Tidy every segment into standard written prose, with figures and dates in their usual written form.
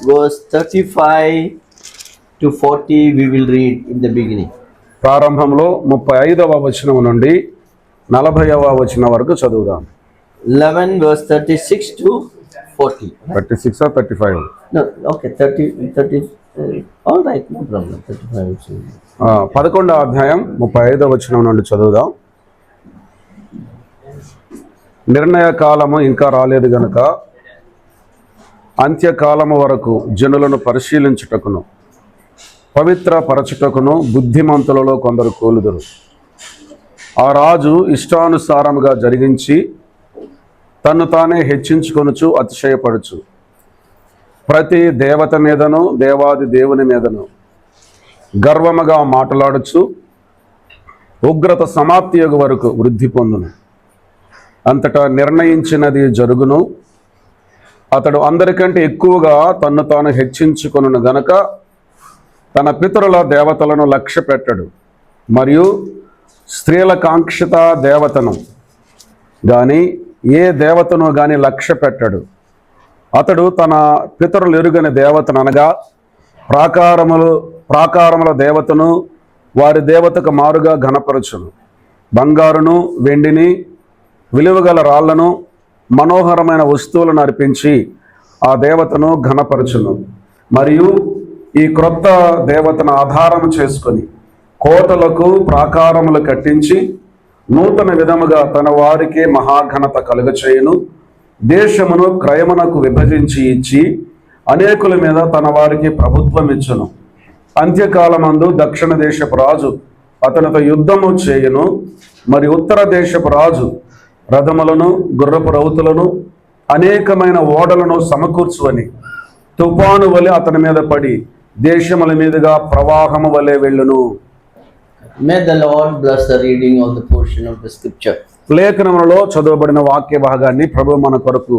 Verse 35 to 40 we will read in the beginning. ప్రారంభంలో 35వ వచనం నుండి 40వ వచనం వరకు చదువుదాం. 11 verse 36 to 40. 36 or 35? No, okay, 30 all right, no problem. 35. 11వ అధ్యాయం 35వ వచనం నుండి చదువుదాం. నిర్ణయ కాలము ఇంకా రాలేదు గనుక అంత్యకాలము వరకు జనులను పరిశీలించుటకును పవిత్ర పరచుటకును బుద్ధిమంతులలో కొందరు కూలుదురు. ఆ రాజు ఇష్టానుసారముగా జరిగించి తన్ను తానే హెచ్చించుకొనుచు అతిశయపడుచు ప్రతి దేవత మీదను దేవాది దేవుని మీదను గర్వముగా మాట్లాడుచు ఉగ్రత సమాప్తి యొగు వరకు వృద్ధి పొందును. అంతటా నిర్ణయించినది జరుగును. అతడు అందరికంటే ఎక్కువగా తన్ను తాను హెచ్చించుకొనును గనక తన పితరుల దేవతలను లక్ష్య పెట్టడు, మరియు స్త్రీల కాంక్షిత దేవతను కానీ ఏ దేవతను కానీ లక్ష్య పెట్టడు. అతడు తన పితరులు ఎరుగని దేవతను అనగా ప్రాకారముల దేవతను వారి దేవతకు మారుగా ఘనపరచును. బంగారును వెండిని విలువగల రాళ్లను మనోహరమైన వస్తువులను అర్పించి ఆ దేవతను ఘనపరచును. మరియు ఈ క్రొత్త దేవతను ఆధారము చేసుకొని కోటలకు ప్రాకారములు కట్టించి నూతన విధముగా తన వారికి మహాఘనత కలుగచేయును. దేశమును క్రయమునకు విభజించి ఇచ్చి అనేకుల మీద తన వారికి ప్రభుత్వం ఇచ్చును. అంత్యకాలమందు దక్షిణ దేశపు రాజు అతనితో యుద్ధము చేయును. మరి ఉత్తర దేశపు రాజు రథములను గుర్రపు రౌతులను అనేకమైన ఓడలను సమకూర్చువని తుఫాను వలె అతని మీద పడి దేశముల మీదుగా ప్రవాహము వలె వెళ్ళును. May the Lord bless the reading of the portion of the scripture. లేఖనములలో చదవబడిన వాక్య భాగాన్ని ప్రభు మన కొరకు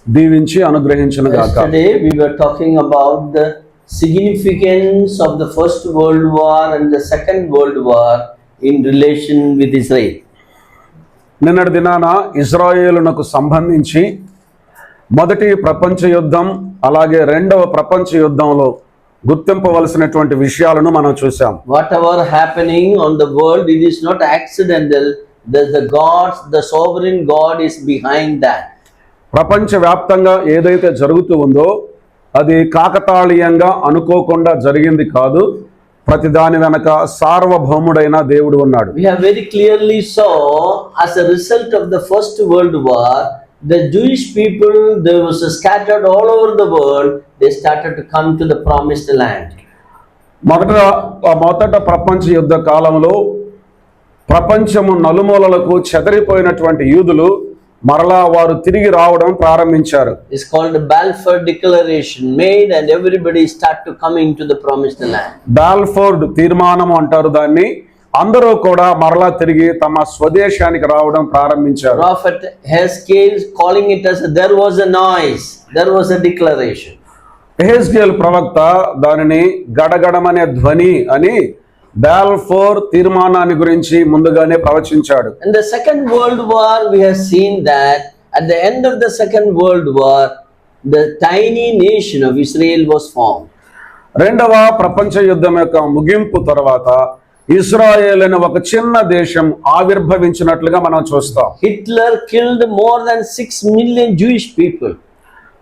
దీవించి అనుగ్రహించును గాక. Yesterday we were talking about the significance of the First World War and the Second World War in relation with Israel. నిన్నటి దినాన ఇజ్రాయేలునకు సంబంధించి మొదటి ప్రపంచ యుద్ధం అలాగే రెండవ ప్రపంచ యుద్ధంలో గుర్తింపవలసినటువంటి విషయాలను మనం చూసాం. Whatever happening on the world, it is not accidental. The sovereign God is behind that. ప్రపంచ వ్యాప్తంగా ఏదైతే జరుగుతూ ఉందో అది కాకతాళీయంగా అనుకోకుండా జరిగింది కాదు. ప్రతి దాని వెనక సార్వభౌముడైన దేవుడు ఉన్నాడు. We have very clearly saw as a result of the First World War, the Jewish people, they was scattered all over the world. They started to come to the promised land. మొదట ప్రపంచ యుద్ధ కాలంలో ప్రపంచము నలుమూలలకు చెదరిపోయినటువంటి యూదులు మరలా వారు తిరిగి రావడం ప్రారంభించారు. It's called the Balfour Declaration made and everybody start to coming to the promised land. బాల్ఫోర్డ్ తీర్మానం అంటారు దాన్ని. అందరూ కూడా మరలా తిరిగి తమ స్వదేశానికి రావడం ప్రారంభించారు. Prophet Hezkel calling it as there was a noise, there was a declaration. Ezekiel ప్రవక్త దానిని గడగడమనే ధ్వని అని బాల్ఫోర్ తీర్మానాన్ని గురించి ముందుగానే ప్రవచించాడు. In the Second World War we have seen that at the end of the Second World War the tiny nation of Israel was formed. రెండవ ప్రపంచ యుద్ధం యొక్క ముగింపు తర్వాత ఇశ్రాయేల్ అనే ఒక చిన్న దేశం ఆవిర్భవించినట్లుగా మనం చూస్తాం. Hitler killed more than 6 million Jewish people.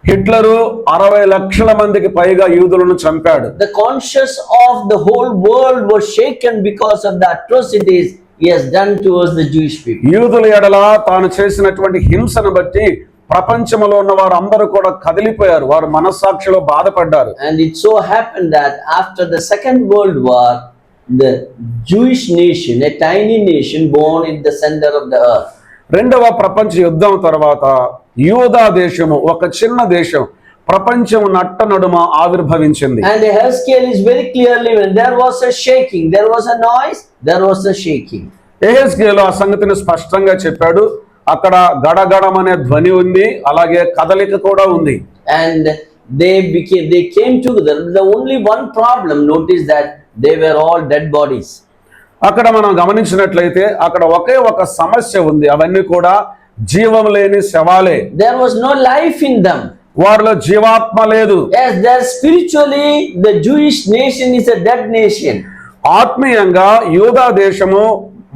Hitler 60 లక్షల మందికి పైగా యూదులను చంపాడు. The conscience of the whole world was shaken because of the atrocities he has done towards the Jewish people. యూదుల ఎడల తాను చేసినటువంటి హింసను బట్టి ప్రపంచంలో ఉన్న వారు అందరూ కూడా కదిలిపోయారు. వారు మనస్సాక్షిలో బాధపడ్డారు. And it so happened that after the Second World War, the Jewish nation, a tiny nation born in the center of the earth. రెండవ ప్రపంచ యుద్ధం తర్వాత యూదా దేశము ఒక చిన్న దేశం ప్రపంచం నట్ట నడుమ ఆవిర్భవించింది. And Hezkel is very clearly when there was a shaking, there was a noise, there was a shaking. Ezekiel ఆ సంగతిని స్పష్టంగా చెప్పాడు. అక్కడ గడగడం అనే ధ్వని ఉంది, అలాగే కదలిక కూడా ఉంది. And they came together. The only one problem, notice that they were all dead bodies. అక్కడ మనం గమనించినట్లయితే అక్కడ ఒకే ఒక సమస్య ఉంది. అవన్నీ కూడా జీవం లేని శవాలే. There was no life in them. వారిలో జీవాత్మ లేదు. Yes, there spiritually the Jewish nation is a dead nation. ఆత్మీయంగా యూదా దేశము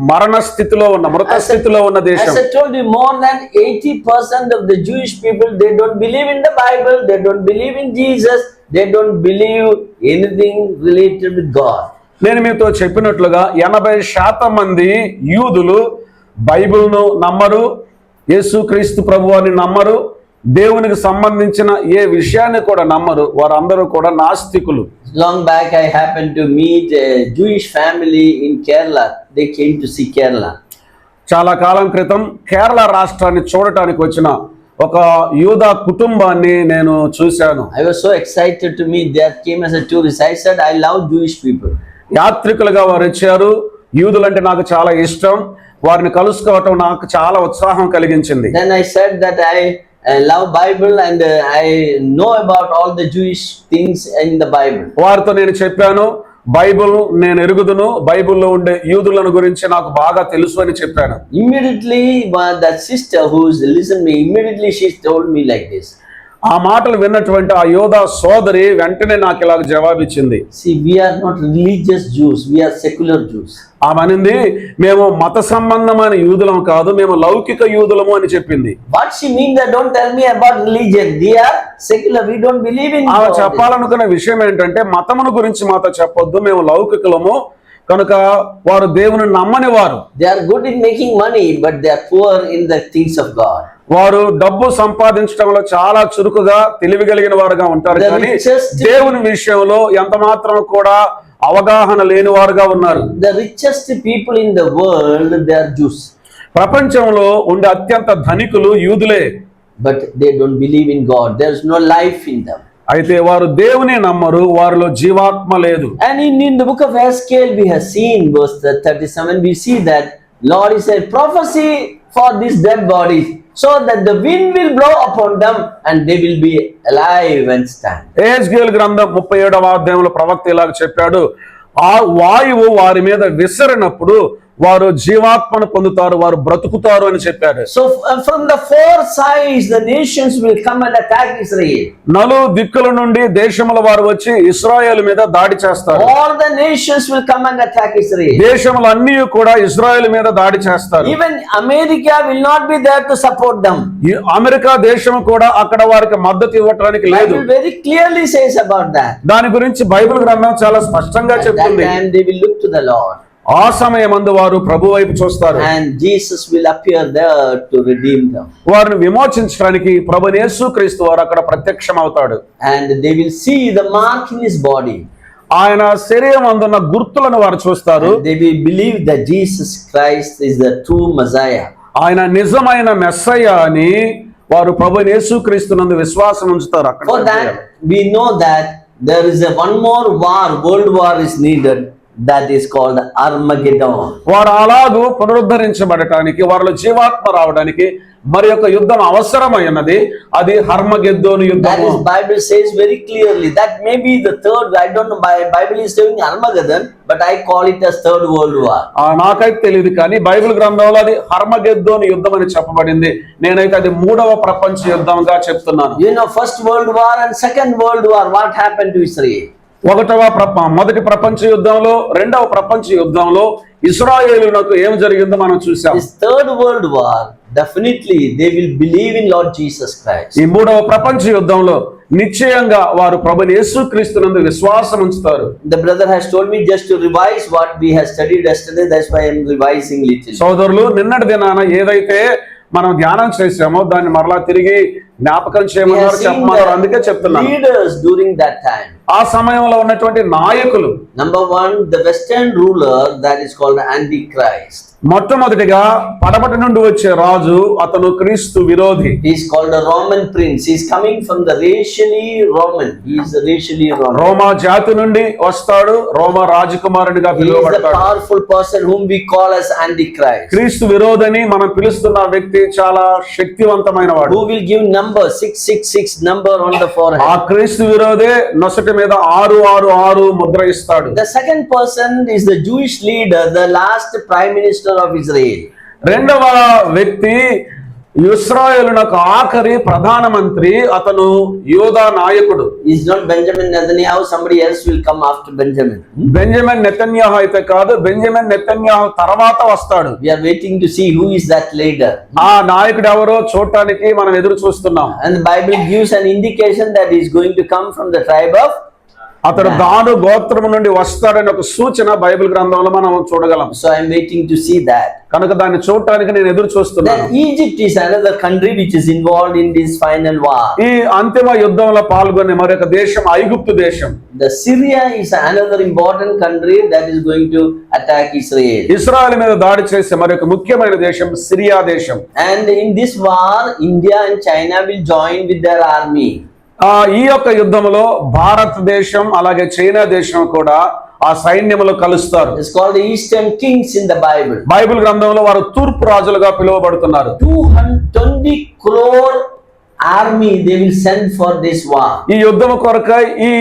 మరణ స్థితిలో ఉన్న, మృత స్థితిలో ఉన్న దేశం. As I told you, more than 80% of the Jewish people, they don't believe in the Bible, they don't believe in Jesus, they don't believe anything related with God. నేను మీతో చెప్పినట్లుగా 80% మంది యూదులు బైబిల్ను నమ్మరు, యేసుక్రీస్తు ప్రభువాని నమ్మరు, దేవునికి సంబంధించిన ఏ విషయాన్ని కూడా నమ్మరు. వారందరూ కూడా నాస్తికులు. Long back I happened to meet a Jewish family in Kerala. They came to see Kerala. చాలా కాలం క్రితం కేరళ రాష్ట్రాన్ని చూడటానికి వచ్చిన ఒక యూదా కుటుంబాన్ని నేను చూశాను. I was so excited to meet. They came as a tourist. I said I love Jewish people. యాత్రికులుగా వారు వచ్చారు. యూదులంటే నాకు చాలా ఇష్టం. వారిని కలుసుకోవటం నాకు చాలా ఉత్సాహం కలిగించింది. Then I said that I love Bible and I know about all the Jewish things in the Bible. వారితో నేను చెప్పాను, బైబిల్ నేను ఎరుగుదును, బైబిల్లో ఉండే యూదులను గురించి నాకు బాగా తెలుసు అని చెప్పాను. Immediately that sister who is listening me, immediately she told me like this. ఆ మాటలు విన్నటువంటి ఆ యోధా సోదరి వెంటనే నాకు ఇలాగ జవాబిచ్చింది. See, we are not religious Jews, we are secular Jews. ఆమె అనింది, మేము మత సంబంధమైన యూదులం కాదు, మేము లౌకిక యూదులము అని చెప్పింది. What she means that don't tell me about religion. We are secular, we don't believe in ఆమె God. చెప్పాలనుకున్న విషయం ఏంటంటే, మతమును గురించి మాతో చెప్పొద్దు, మేము లౌకికులము కనుక వారు దేవుని నమ్మని వారు. They are good in making money, but they are poor in the things of God. వారు డబ్బు సంపాదించడంలో చాలా చురుకుగా తెలివి కలిగిన వారుగా ఉంటారు, కానీ దేవుని విషయంలో ఎంత మాత్రం కూడా అవగాహన లేని వారుగా ఉన్నారు. The richest people in the world, they are Jews. ప్రపంచంలో ఉండే అత్యంత ధనికులు యూదులే. But they don't believe in God. There is no life in them. అయితే వారు దేవుని నమ్మరు, వారిలో జీవాత్మ లేదు. And in the book of Ezekiel, we have seen verse 37, we see that Lord is a prophecy for these dead bodies, so that the wind will blow upon them and they will be alive and stand. Ezekiel గ్రంథం 37వ అధ్యాయంలో ప్రవక్త ఇలాగ చెప్పాడు, ఆ వాయువు వారి మీద విసిరినప్పుడు వారు జీవాత్మను పొందుతారు, వారు బ్రతుకుతారు అని చెప్పాడు. So from the four sides the nations will come and attack Israel. నలు దిక్కుల నుండి దేశముల వారు వచ్చి ఇశ్రాయేలు మీద దాడి చేస్తారు. All the nations will come and attack Israel. దేశములన్నీ కూడా ఇశ్రాయేలు మీద దాడి చేస్తారు. Even America will not be there to support them. America దేశం కూడా అక్కడ వారికి మద్దతు ఇవ్వడానికి లేదు. Bible very clearly says about that. దాని గురించి బైబిల్ గ్రంథం చాలా స్పష్టంగా At that చెప్తుంది. time they will look to the Lord. ఆ సమయమందు వారు ప్రభు వైపు చూస్తారు. And Jesus will appear there to redeem them. వారిని విమోచించడానికి ప్రభువైన యేసుక్రీస్తు వారు అక్కడ ప్రత్యక్షమవుతాడు. And they will see the mark in his body. ఆయన శరీరం అందున్న గుర్తులను వారు చూస్తారు. And they will believe that Jesus Christ is the true Messiah. ఆయన నిజమైన మెస్సయ్య అని వారు ప్రభువైన యేసుక్రీస్తునందు విశ్వాసం ఉంచుతారు. అక్కడ For that we know that there is a one more war, world war is needed. That is called Armageddon. వారు అలాగూ పునరుద్ధరించబడటానికి, వారిలో జీవాత్మ రావడానికి మరి యొక్క యుద్ధం అవసరమై ఉన్నది. అది హర్మగెద్దోను That యుద్ధము. is Bible says very clearly. That may be the third. I don't know. Bible is saying Armageddon, but I call it as third world war. నాకైతే తెలియదు, కానీ బైబిల్ గ్రంథంలో అది హర్మగెద్దోను యుద్ధం అని చెప్పబడింది. నేనైతే అది మూడవ ప్రపంచ యుద్ధంగా చెప్తున్నాను. You know, first world war and second world war. What happened to Israel? మొదటి ప్రపంచ యుద్ధంలో, రెండవ ప్రపంచ యుద్ధంలో ఇశ్రాయేలునకు ఏం జరిగిందో మనం చూసాం. This third world war, definitely they will believe in Lord Jesus Christ. ఈ మూడవ ప్రపంచ యుద్ధంలో నిశ్చయంగా వారు ప్రభువైన యేసుక్రీస్తునందు విశ్వాసం ఉంచుతారు. The brother has told me just to revise what we have studied yesterday. That's why I am revising little. సోదరులు, నిన్నటి దినాన ఏదైతే మనం ధ్యానం చేసామో దాన్ని మరలా తిరిగి జ్ఞాపకం చేయమన్నారు, చెప్పమన్నారు. అందుకే చెప్తున్నాను. Leaders during that time. ఆ సమయంలో ఉన్నటువంటి నాయకులు, Number one, the Western ruler, that is called Antichrist. మొట్టమొదటిగా పడమటి నుండి వచ్చే రాజు, అతను క్రీస్తు విరోధి. He is called a Roman prince. He is coming from the racially Roman. He is racially Roman. రోమా జాతి నుండి వస్తాడు, రోమా రాజకుమారుడిగా He is the పిలువబడతాడు. powerful person whom we call as Antichrist. క్రీస్తు విరోధని మనం పిలుస్తున్న వ్యక్తి చాలా శక్తివంతమైన వాడు. Who will give number 666 number on the ఆ forehead. క్రీస్తు విరోధే నొసటి మీద 666 ముద్ర ఇస్తాడు. The second person is the Jewish leader, the last prime minister of Israel. రెండవ వ్యక్తి ఇశ్రాయేలునకు ఆఖరి ప్రధానమంత్రి అతను యోధా నాయకుడు. It's not Benjamin Netanyahu, somebody else will come after Benjamin. Benjamin Netanyahu అయితే కాదు, బెంజమిన్ నెతన్యాహు తర్వాత వస్తాడు. We are waiting to see who is that leader. ఆ నాయకుడు ఎవరో చూడటానికి మనం ఎదురు చూస్తున్నాం. And the Bible gives an indication that he is going to come from the tribe of. అతడు దాను గోత్రము నుండి వస్తాడని ఒక సూచన బైబిల్ గ్రంథంలో మనం చూడగలం. So I am waiting to see that. కనుక దాన్ని చూడటానికి నేను ఎదురు చూస్తున్నాను. Then Egypt is another country which is involved in this final war. ఈ అంతిమ యుద్ధంలో పాల్గొనే మరొక దేశం ఐగుప్తు దేశం. The Syria is another important country that is going to attack Israel. ఇశ్రాయేలు మీద దాడి చేసే మరొక ముఖ్యమైన దేశం సిరియా దేశం. And in this war, India and China will join with their army. ఈ యొక్క యుద్ధంలో భారతదేశం అలాగే చైనా దేశం కూడా ఆ సైన్యములో కలుస్తారు. It's called the Eastern Kings in the Bible. Bible గ్రంథంలో వారు తూర్పు రాజులుగా పిలువబడుతున్నారు. 220 crore army they will send for this war. ఈ యుద్ధం కొరకై ఈ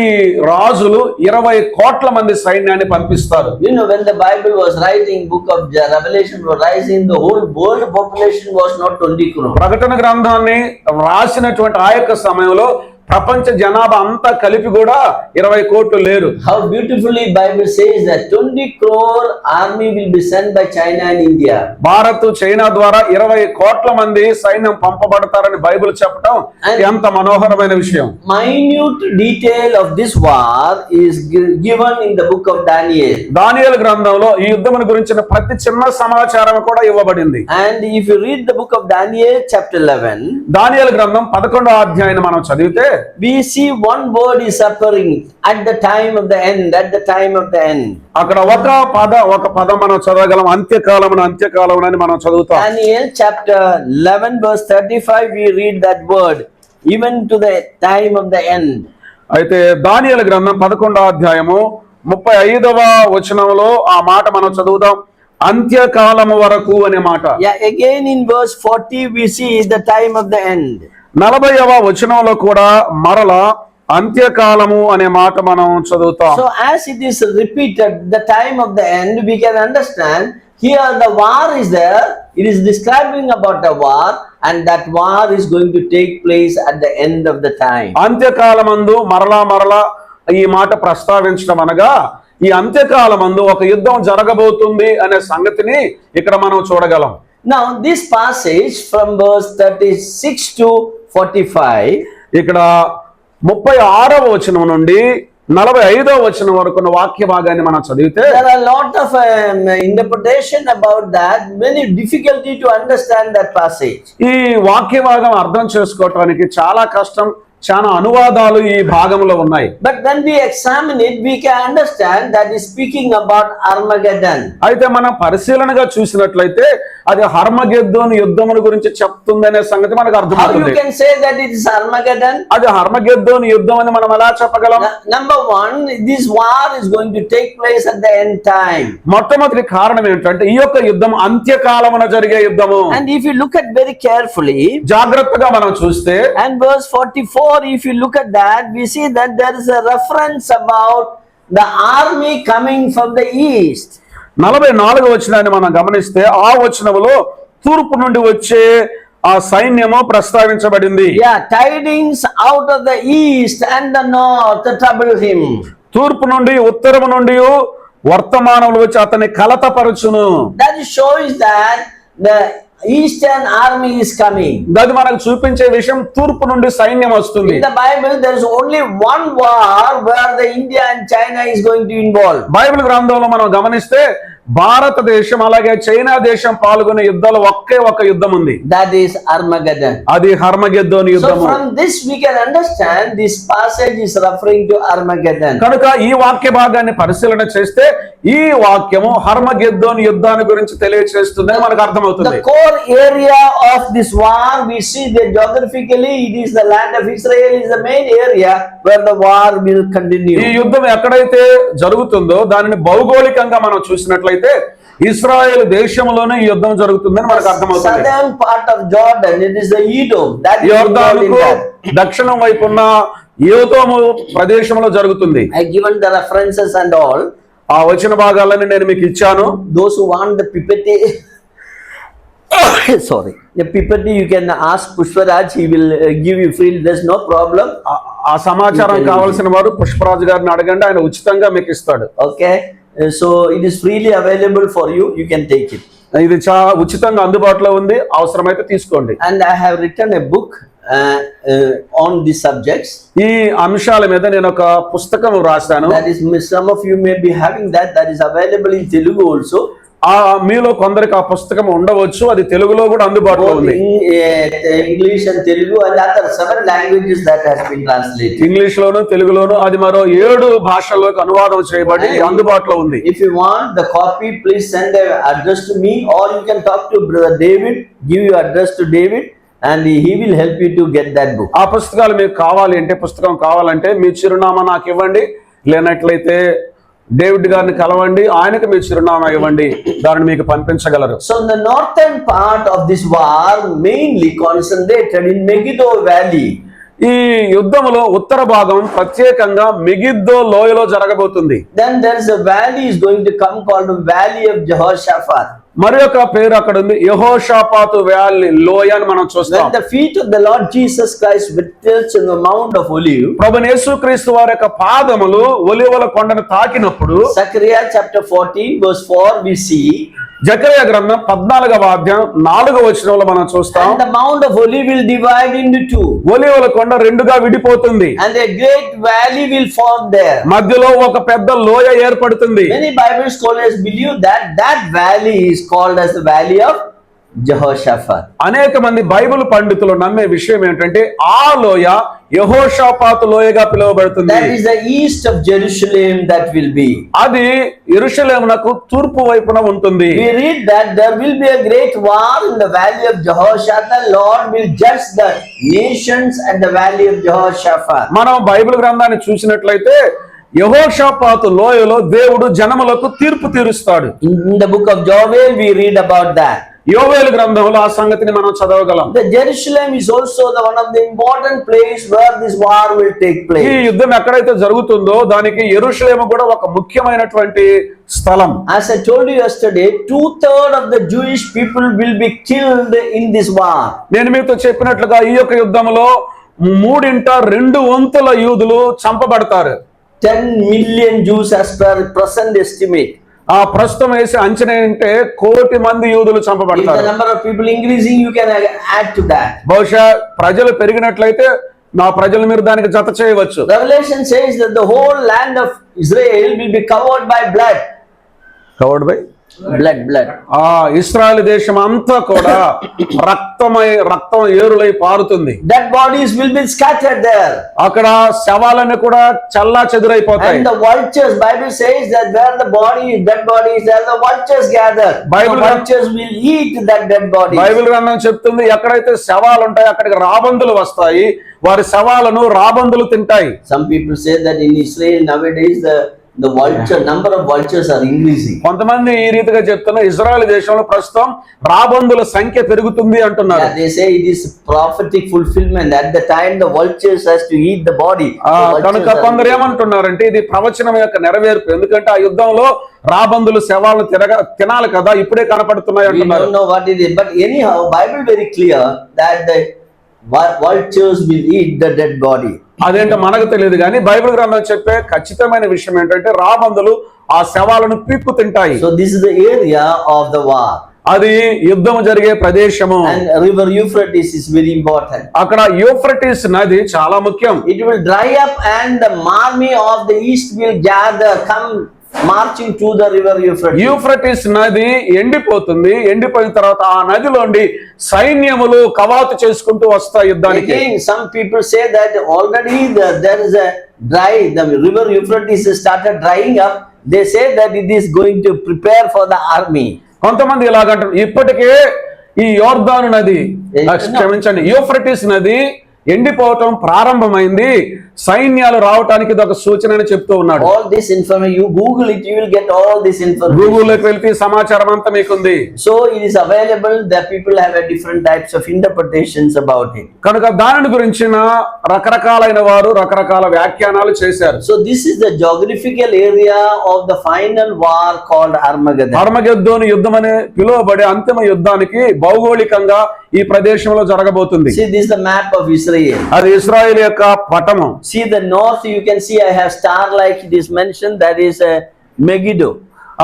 రాజులు 20 కోట్ల మంది సైన్యాన్ని పంపిస్తారు. You know, when the Bible was writing, book of Revelation was rising, the whole world population was not 20 crore. ప్రకటన గ్రంథాన్ని రాసినటువంటి ఆ యొక్క సమయంలో ప్రపంచ జనాభా అంతా కలిపి కూడా 20 కోట్లు లేరు. How beautifully Bible says that 20 crore army will be sent by China and India. Bharat China ద్వారా 20 కోట్ల మంది సైన్యం పంపబడతారని బైబిల్ చెప్పడం ఎంత మనోహరమైన విషయం. Minute detail of this war is given in the book of Daniel. దానియేలు గ్రంథంలో ఈ యుద్ధమును గురించిన ప్రతి చిన్న సమాచారం కూడా ఇవ్వబడింది. And if you read the book of Daniel chapter 11, దానియేలు గ్రంథం 11వ అధ్యాయాన్ని మనం చదివితే we see one word is occurring at the time of the end, at the time of the end. అక్కడ ఒక పదం మనం చదవగలం, అంత్యకాలమున అని మనం చదువుతాం. Daniel chapter 11 verse 35 we read that word, even to the time of the end. అయితే దానియేలు గ్రంథం 11వ అధ్యాయము 35వ వచనంలో ఆ మాట మనం చదువుతాం, అంత్యకాలము వరకు అనే మాట. Yeah, again in verse 40 we see the time of the end. 40వ వచనంలో కూడా మరలా అంత్యకాలము అనే మాట మనం చదువుతాం. So as it is repeated the time of the end, we can understand here the war is there, it is describing about a war, and that war is going to take place at the end of the time. అంత్యకాలమందు మరలా ఈ మాట ప్రస్తావించడం అనగా ఈ అంత్యకాలమందు ఒక యుద్ధం జరగబోతుంది అనే సంగతిని ఇక్కడ మనం చూడగలం. Now this passage from verse 36 to 45, ఇక్కడ 36వ వచనం నుండి 45వ వచనం వరకు ఉన్న వాక్య భాగాన్ని మనం చదివితే there are a lot of interpretation about that, many difficulty to understand that passage. ఈ వాక్య భాగం అర్థం చేసుకోవటానికి చాలా కష్టం, చాలా అనువాదాలు ఈ భాగంలో ఉన్నాయి. But when we examine it, we can understand that is speaking about Armageddon. అయితే మనం పరిశీలనగా చూసినట్లయితే అది హర్మగెద్దోను యుద్ధముల గురించి చెప్తుందనే సంగతి మనకు How you అర్థమవుతుంది. can say that it is Armageddon? అది హర్మగెద్దోను యుద్ధం అని మనం ఎలా చెప్పగలం? Number one, this war is going to take place at the end time. మొట్టమొదటి కారణం ఏంటంటే ఈ యొక్క యుద్ధం అంత్యకాలమున జరిగే యుద్ధము. And if you look at very carefully, జాగ్రత్తగా మనం చూస్తే and verse 44, if you look at that, we see that there is a reference about the army coming from the east. 44వ వచనాన్ని మనం గమనిస్తే ఆ వచనములో తూర్పు నుండి వచ్చే ఆ సైన్యము ప్రస్తావించబడింది. Yeah, tidings out of the east and the north trouble him. తూర్పు నుండి ఉత్తరము నుండి వర్తమానములు వచ్చి అతని కలతపరచును. That shows that the eastern army is coming. అది మనకు చూపించే విషయం తూర్పు నుండి సైన్యం వస్తుంది. In the Bible there is only one war where the India and China is going to involve. Bible గ్రంథంలో మనం గమనిస్తే భారతదేశం అలాగే చైనా దేశం పాల్గొనే యుద్ధాలు ఒకే ఒక యుద్ధం ఉంది. That is Armageddon. అది హర్మగెద్దోను So యుద్ధము. from this we can understand this passage is referring to Armageddon. కనుక ఈ వాక్య భాగాన్ని పరిశీలన చేస్తే ఈ వాక్యము హర్మగెద్దోను యుద్ధాన్ని గురించి తెలియజేస్తుందని మనకు అర్థమవుతుంది. The core area of this war, we see that geographically it is the land of Israel is the main area where the war will continue. ఈ యుద్ధం ఎక్కడైతే జరుగుతుందో దానిని భౌగోళికంగా మనం చూసినట్లయితే ఇశ్రాయేల్ దేశంలోనే ఈ యుద్ధం జరుగుతుందని మనకు అర్థమవుతుంది. Southern part of Jordan, it is the Edom that is involved in యోర్దానుకు that. దక్షిణం వైపు ఉన్న యోతోము ప్రదేశంలో జరుగుతుంది. I given the references and all. ఆ వచన భాగాలని నేను మీకు ఇచ్చాను. Those who want the PPT Sorry. The PPT you can ask Pushparaj, he will give you free. There's no problem. ఆ సమాచారం కావాల్సిన వారు పుష్పరాజు గారిని అడగండి, ఆయన ఉచితంగా మీకు ఇస్తాడు. Okay. So it is freely available for you. You can take it. ఇది ఉచితంగా అందుబాటులో ఉంది, అవసరమైతే తీసుకోండి. And I have written a book on these subjects. ఈ అంశాల మీద నేను ఒక పుస్తకం రాశాను. That is, some of you may be having that. That is available in Telugu also. మీలో కొందరికి ఆ పుస్తకం ఉండవచ్చు, అది తెలుగులో కూడా అందుబాటులో ఉంది. English and Telugu and other 7 languages that has been translated. English లోను తెలుగులోను అది మరో 7 భాషల్లోకి అనువాదం చేయబడి అందుబాటులో ఉంది. If you want the copy, please send an address to me, or you can talk to Brother David. Give your address to David and he will help you to get that book. ఆ పుస్తకాలు మీకు కావాలి అంటే, పుస్తకం కావాలంటే మీ చిరునామా నాకు ఇవ్వండి, లేనట్లయితే డేవిడ్ గారిని కలవండి, ఆయనకు మీ చిరునామా ఇవ్వండి, దానిని మీకు పంపించగలరు. So the northern part of this war mainly concentrated in Megiddo Valley. ఈ యుద్ధములో ఉత్తర భాగం ప్రత్యేకంగా మెగిద్దో లోయలో జరగబోతుంది. Then there is a valley is going to come called the Valley of Jehoshaphat. మరి ఒక పేరు అక్కడ ఉంది, యెహోషాపాతు వ్యాలీ, లోయ అని మనం చూస్తాం. When the feet of the Lord Jesus Christ were touched on the Mount of Olive, ప్రభువైన యేసుక్రీస్తు వారి యొక్క పాదములు ఒలీవల కొండను తాకినప్పుడు, Zechariah chapter 14 verse 4 we see, జకర్యా గ్రంథం 14వ అధ్యాయం 4వ వచనంలో మనం చూస్తాం, and the Mount of Olive will divide into two, ఒలీవల కొండ రెండుగా విడిపోతుంది, and a great valley will form there. మధ్యలో ఒక పెద్ద లోయ ఏర్పడుతుంది. Many Bible scholars believe that that valley is called as the Valley of Jehoshaphat. అనేక మంది బైబిల్ పండితులు నమ్మే విషయం ఏంటంటే ఆ లోయ యెహోషాపాతు లోయగా పిలువబడుతుంది. That is the east of Jerusalem that will be. అది యెరూషలేమునకు తూర్పు వైపున ఉంటుంది. We read that there will be a great war in the Valley of Jehoshaphat. The Lord will judge the nations at the Valley of Jehoshaphat. మనం Bible గ్రంథాన్ని చూసినట్లయితే యెహోషాపాతు లోయలో దేవుడు జనములకు తీర్పు తీరుస్తాడు. In the book of Joel we read about that. యోవేలు గ్రంథంలో ఆ సంగతిని మనం చదవగలం. The Jerusalem is also the one of the important place where this war will take ఈ place. యుద్ధం ఎక్కడైతే జరుగుతుందో దానికి యెరూషలేము కూడా ఒక ముఖ్యమైనటువంటి స్థలం. As I told you yesterday, 2/3 of the Jewish people will be killed in this war. నేను మీతో చెప్పినట్లుగా ఈ యొక్క యుద్ధంలో 3/2 యూదులు చంపబడతారు. 10 million Jews as per present estimate. ఆ ప్రస్తుతం వేసే అంచనా అంటే 1 కోటి మంది యూదులు If the చంపబడతారు. number of people increasing, you can add to that. బహుశా ప్రజలు పెరిగినట్లయితే నా ప్రజలు మీరు దానికి జత చేయవచ్చు. Revelation says that the whole land of Israel will be covered by blood. Covered by Blood. ఇశ్రాయేలు దేశం అంతా కూడా రక్తం ఏరులై పారుతుంది. Dead bodies will be scattered there. అక్కడ శవాలన్నీ కూడా చల్లా చెదురైపోతాయి. And the vultures, Bible says that where the dead body is there, the vultures gather. Bible- The vultures will eat that dead body. Bible గ్రంథం చెప్తుంది ఎక్కడైతే శవాలు ఉంటాయి అక్కడికి రాబందులు వస్తాయి, వారి శవాలను రాబందులు తింటాయి. Some people say that in Israel nowadays the number of vultures are increasing. కొంతమంది ఈ రీతిగా చెప్తున్నా ఇజ్రాయెల్ దేశంలో ప్రస్తుతం రాబందుల సంఖ్య పెరుగుతుంది అంటున్నారు. Yeah, they say it is prophetic fulfillment. At the time the vultures has to eat the body. కనుక కొందరు ఏమంటున్నారంటే ఇది ప్రవచనం యొక్క నెరవేర్పు, ఎందుకంటే ఆ యుద్ధంలో రాబందులు శవాలను తినాలి కదా, ఇప్పుడే కనపడుతున్నాయి We అంటున్నారు. don't know what it is, but anyhow, Bible very clear that the vultures will eat the dead body. అదేంటో మనకు తెలియదు కానీ బైబిల్ గ్రంథం చెప్పే ఖచ్చితమైన విషయం ఏంటంటే రాబందులు ఆ శవాలను పీక్కు తింటాయి. So this is the area of the war. అది యుద్ధం జరిగే ప్రదేశము. And river Euphrates is very important. అక్కడ యూఫ్రటీస్ నది చాలా ముఖ్యం. It will dry up and the army of the east will come marching to the river Euphrates. Euphrates నది ఎండిపోతుంది. ఎండిపోయిన తర్వాత ఆ నదిలోండి సైన్యములు కవాతు చేసుకుంటూ వస్తాయి యుద్ధానికి. Again, some people say that already there is the river Euphrates has started drying up. They say that it is going to prepare for the army. కొంతమంది ఇలాగంటారు ఇప్పటికే ఈ యోర్దాను నది క్షమించండి యూఫ్రటీస్ నది ఎండిపోవటం ప్రారంభమైంది, సైన్యాలు రావటానికి ఇది ఒక సూచన అని చెప్తూ ఉన్నాడు. All this information, you Google it, you will get all this information. గూగుల్లోకి వెళ్తే ఈ సమాచారం అంతా మీకుంది. So it is available. The people have a different types of interpretations about it. కనుక దాని గురించిన రకరకాలైన వారు రకరకాల వ్యాఖ్యానాలు చేశారు. So this is the geographical area of the final war called Armageddon. అర్మగెద్దోను యుద్ధం అనే పిలువబడే అంతిమ యుద్ధానికి భౌగోళికంగా ఈ ప్రదేశంలో జరగబోతుంది. See, this is the map of Israel. అది ఇశ్రాయేలు యొక్క పటము. See the north, you can see I have star like it is mentioned, that is Megiddo.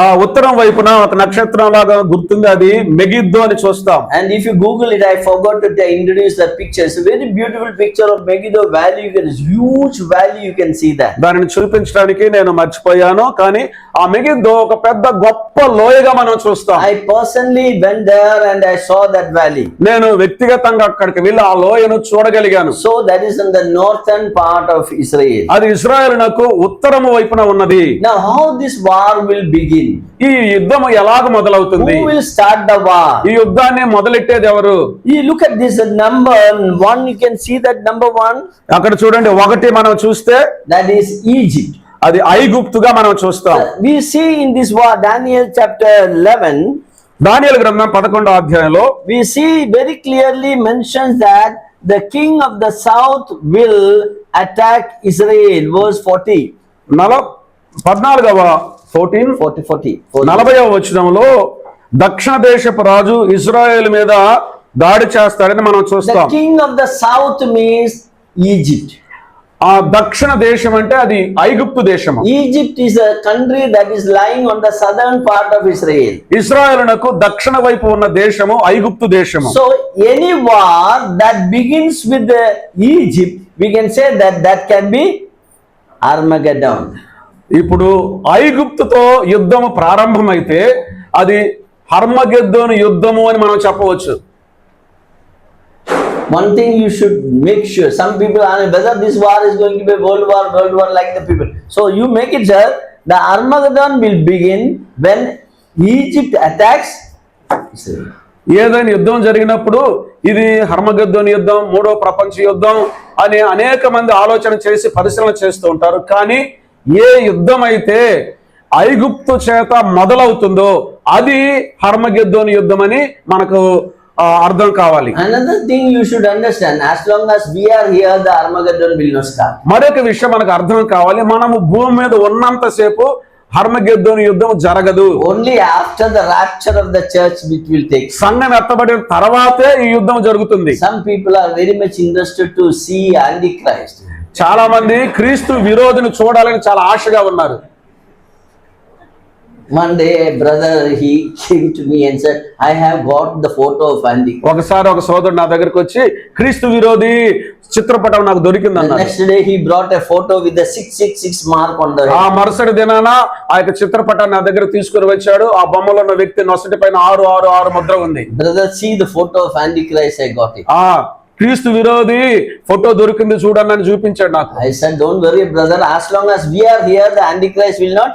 ఆ ఉత్తరం వైపున ఒక నక్షత్రం లాగా గుర్తుంది, అది మెగిద్దో అని చూస్తాం. And if you Google it, I forgot to introduce that picture. It's a very beautiful picture of Megiddo Valley. You can, huge valley, you can see that. దానిని చూపించడానికి నేను మర్చిపోయాను, కానీ ఆ మెగిద్దో ఒక పెద్ద గొప్ప లోయగా మనం చూస్తాం. I personally went there and I saw that valley. నేను వ్యక్తిగతంగా అక్కడికి వెళ్ళి ఆ లోయను చూడగలిగాను. So that is in the northern part of Israel. అది ఇశ్రాయేలునకు ఉత్తరము వైపున ఉన్నది. Now how this war will begin? ఈ యుద్ధం ఎలాగ మొదలవుతుంది? Who will start the war? ఈ యుద్ధాన్ని మొదలెట్టేది ఎవరు? You look at this number 1, you can see that number 1. అక్కడ చూడండి, 1 మనం చూస్తే That is Egypt. అది ఐగుప్తుగా మనం చూస్తాం. We see in this war, Daniel chapter 11, దానియేలు గ్రంథం 11వ అధ్యాయంలో we see very clearly mentions that the king of the south will attack Israel. Verse 40. 40వ వచనంలో దక్షిణ దేశపు రాజు ఇశ్రాయేల్ మీద దాడి చేస్తాడని మనం The చూస్తాం. king of the south means Egypt. ఆ దక్షిణ దేశం అంటే అది ఐగుప్తు దేశము. Egypt is a country that is lying on the southern part of Israel. ఇశ్రాయేలునకు దక్షిణ వైపు ఉన్న దేశము ఐగుప్తు దేశము. So any war that begins with the Egypt, we can say that can be Armageddon. ఇప్పుడు ఐగుప్తుతో యుద్ధము ప్రారంభమైతే అది హర్మగెద్దోను యుద్ధము అని మనం చెప్పవచ్చు. One thing you should make sure, some people are whether this war is going to be world war like the people. So you make it sure the Armageddon will begin when Egypt attacks Israel. ఏదైనా యుద్ధం జరిగినప్పుడు ఇది హర్మగెద్దోను యుద్ధం, 3వ ప్రపంచ యుద్ధం అని అనేక మంది ఆలోచన చేసి పరిశీలన చేస్తూ ఉంటారు. కానీ ఏ యుద్ధం అయితే ఐగుప్తు చేత మొదలవుతుందో అది హర్మగెద్దోను యుద్ధం అని మనకు అర్థం కావాలి. Another thing you should understand, as long as we are here, the Armageddon will not start. మరొక విషయం మనకు అర్థం కావాలి, మనము భూమి మీద ఉన్నంతసేపు హర్మగెద్దోను యుద్ధం జరగదు. Only after the rapture of the church it will take. సంఘం ఎత్తబడిన తర్వాతే ఈ యుద్ధం జరుగుతుంది. Some people are very much interested to see Antichrist. చాలా మంది క్రీస్తు విరోధిని చూడాలని చాలా ఆశగా ఉన్నారు. One day a brother, he came to me and said, I have got the photo of Antichrist. ఒకసారి ఒక సోదరుడు నా దగ్గరకు వచ్చి క్రీస్తు విరోధి చిత్రపటం నాకు దొరికింది The అన్నాడు. next day he brought a photo with the 666 mark on the ఆ head. మరుసటి దినాన ఆ యొక్క చిత్రపటాన్ని నా దగ్గర తీసుకుని వచ్చాడు. ఆ బొమ్మలో ఉన్న వ్యక్తి నొసటి పైన 666 ముద్ర ఉంది. Brother, see the photo of Antichrist, I got it. ఆ క్రీస్తు విరోధి ఫోటో దొరికింది చూడని చూపించాడు నాకు. I said, don't worry brother, as long as we are here, the Antichrist will not.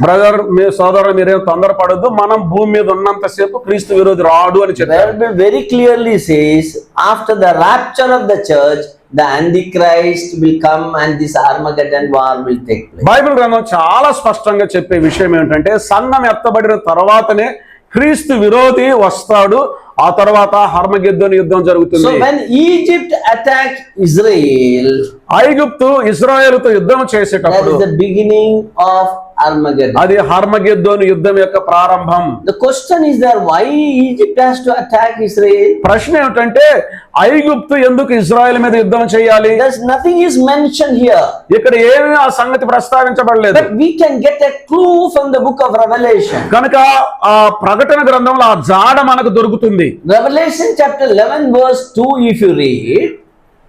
Brother, మీ సోదరుడు మీరేం తొందరపడద్దు, మనం భూమి మీద ఉన్నంతసేపు క్రీస్తు విరోధి రాడు అని The చెప్పారు. Bible very clearly says, after the rapture of the church, the Antichrist will come and this Armageddon war will take place. Bible గ్రంథం చాలా స్పష్టంగా చెప్పే విషయం ఏమిటంటే సంఘం ఎత్తబడిన తర్వాతనే క్రీస్తు విరోధి వస్తాడు. ఆ తర్వాత హర్మగెద్దోను యుద్ధం So జరుగుతుంది. when Egypt attacked Israel, ఐగుప్తు ఇశ్రాయేలుతో యుద్ధం that చేసేటప్పుడు is the beginning of Armageddon. అది హర్మగెద్దోను యుద్ధం యొక్క ప్రారంభం. The question is there, why Egypt has to attack Israel? ప్రశ్న ఏమిటంటే ఐగుప్తు ఎందుకు ఇజ్రాయెల్ మీద యుద్ధం చేయాలి? There's nothing is mentioned here. ఇక్కడ ఏమీ ఆ సంగతి ప్రస్తావించబడలేదు. But we can get a clue from the book of Revelation. కనుక ఆ ప్రకటన గ్రంథంలో ఆ జాడ మనకు దొరుకుతుంది. Revelation chapter 11 verse 2, if you read,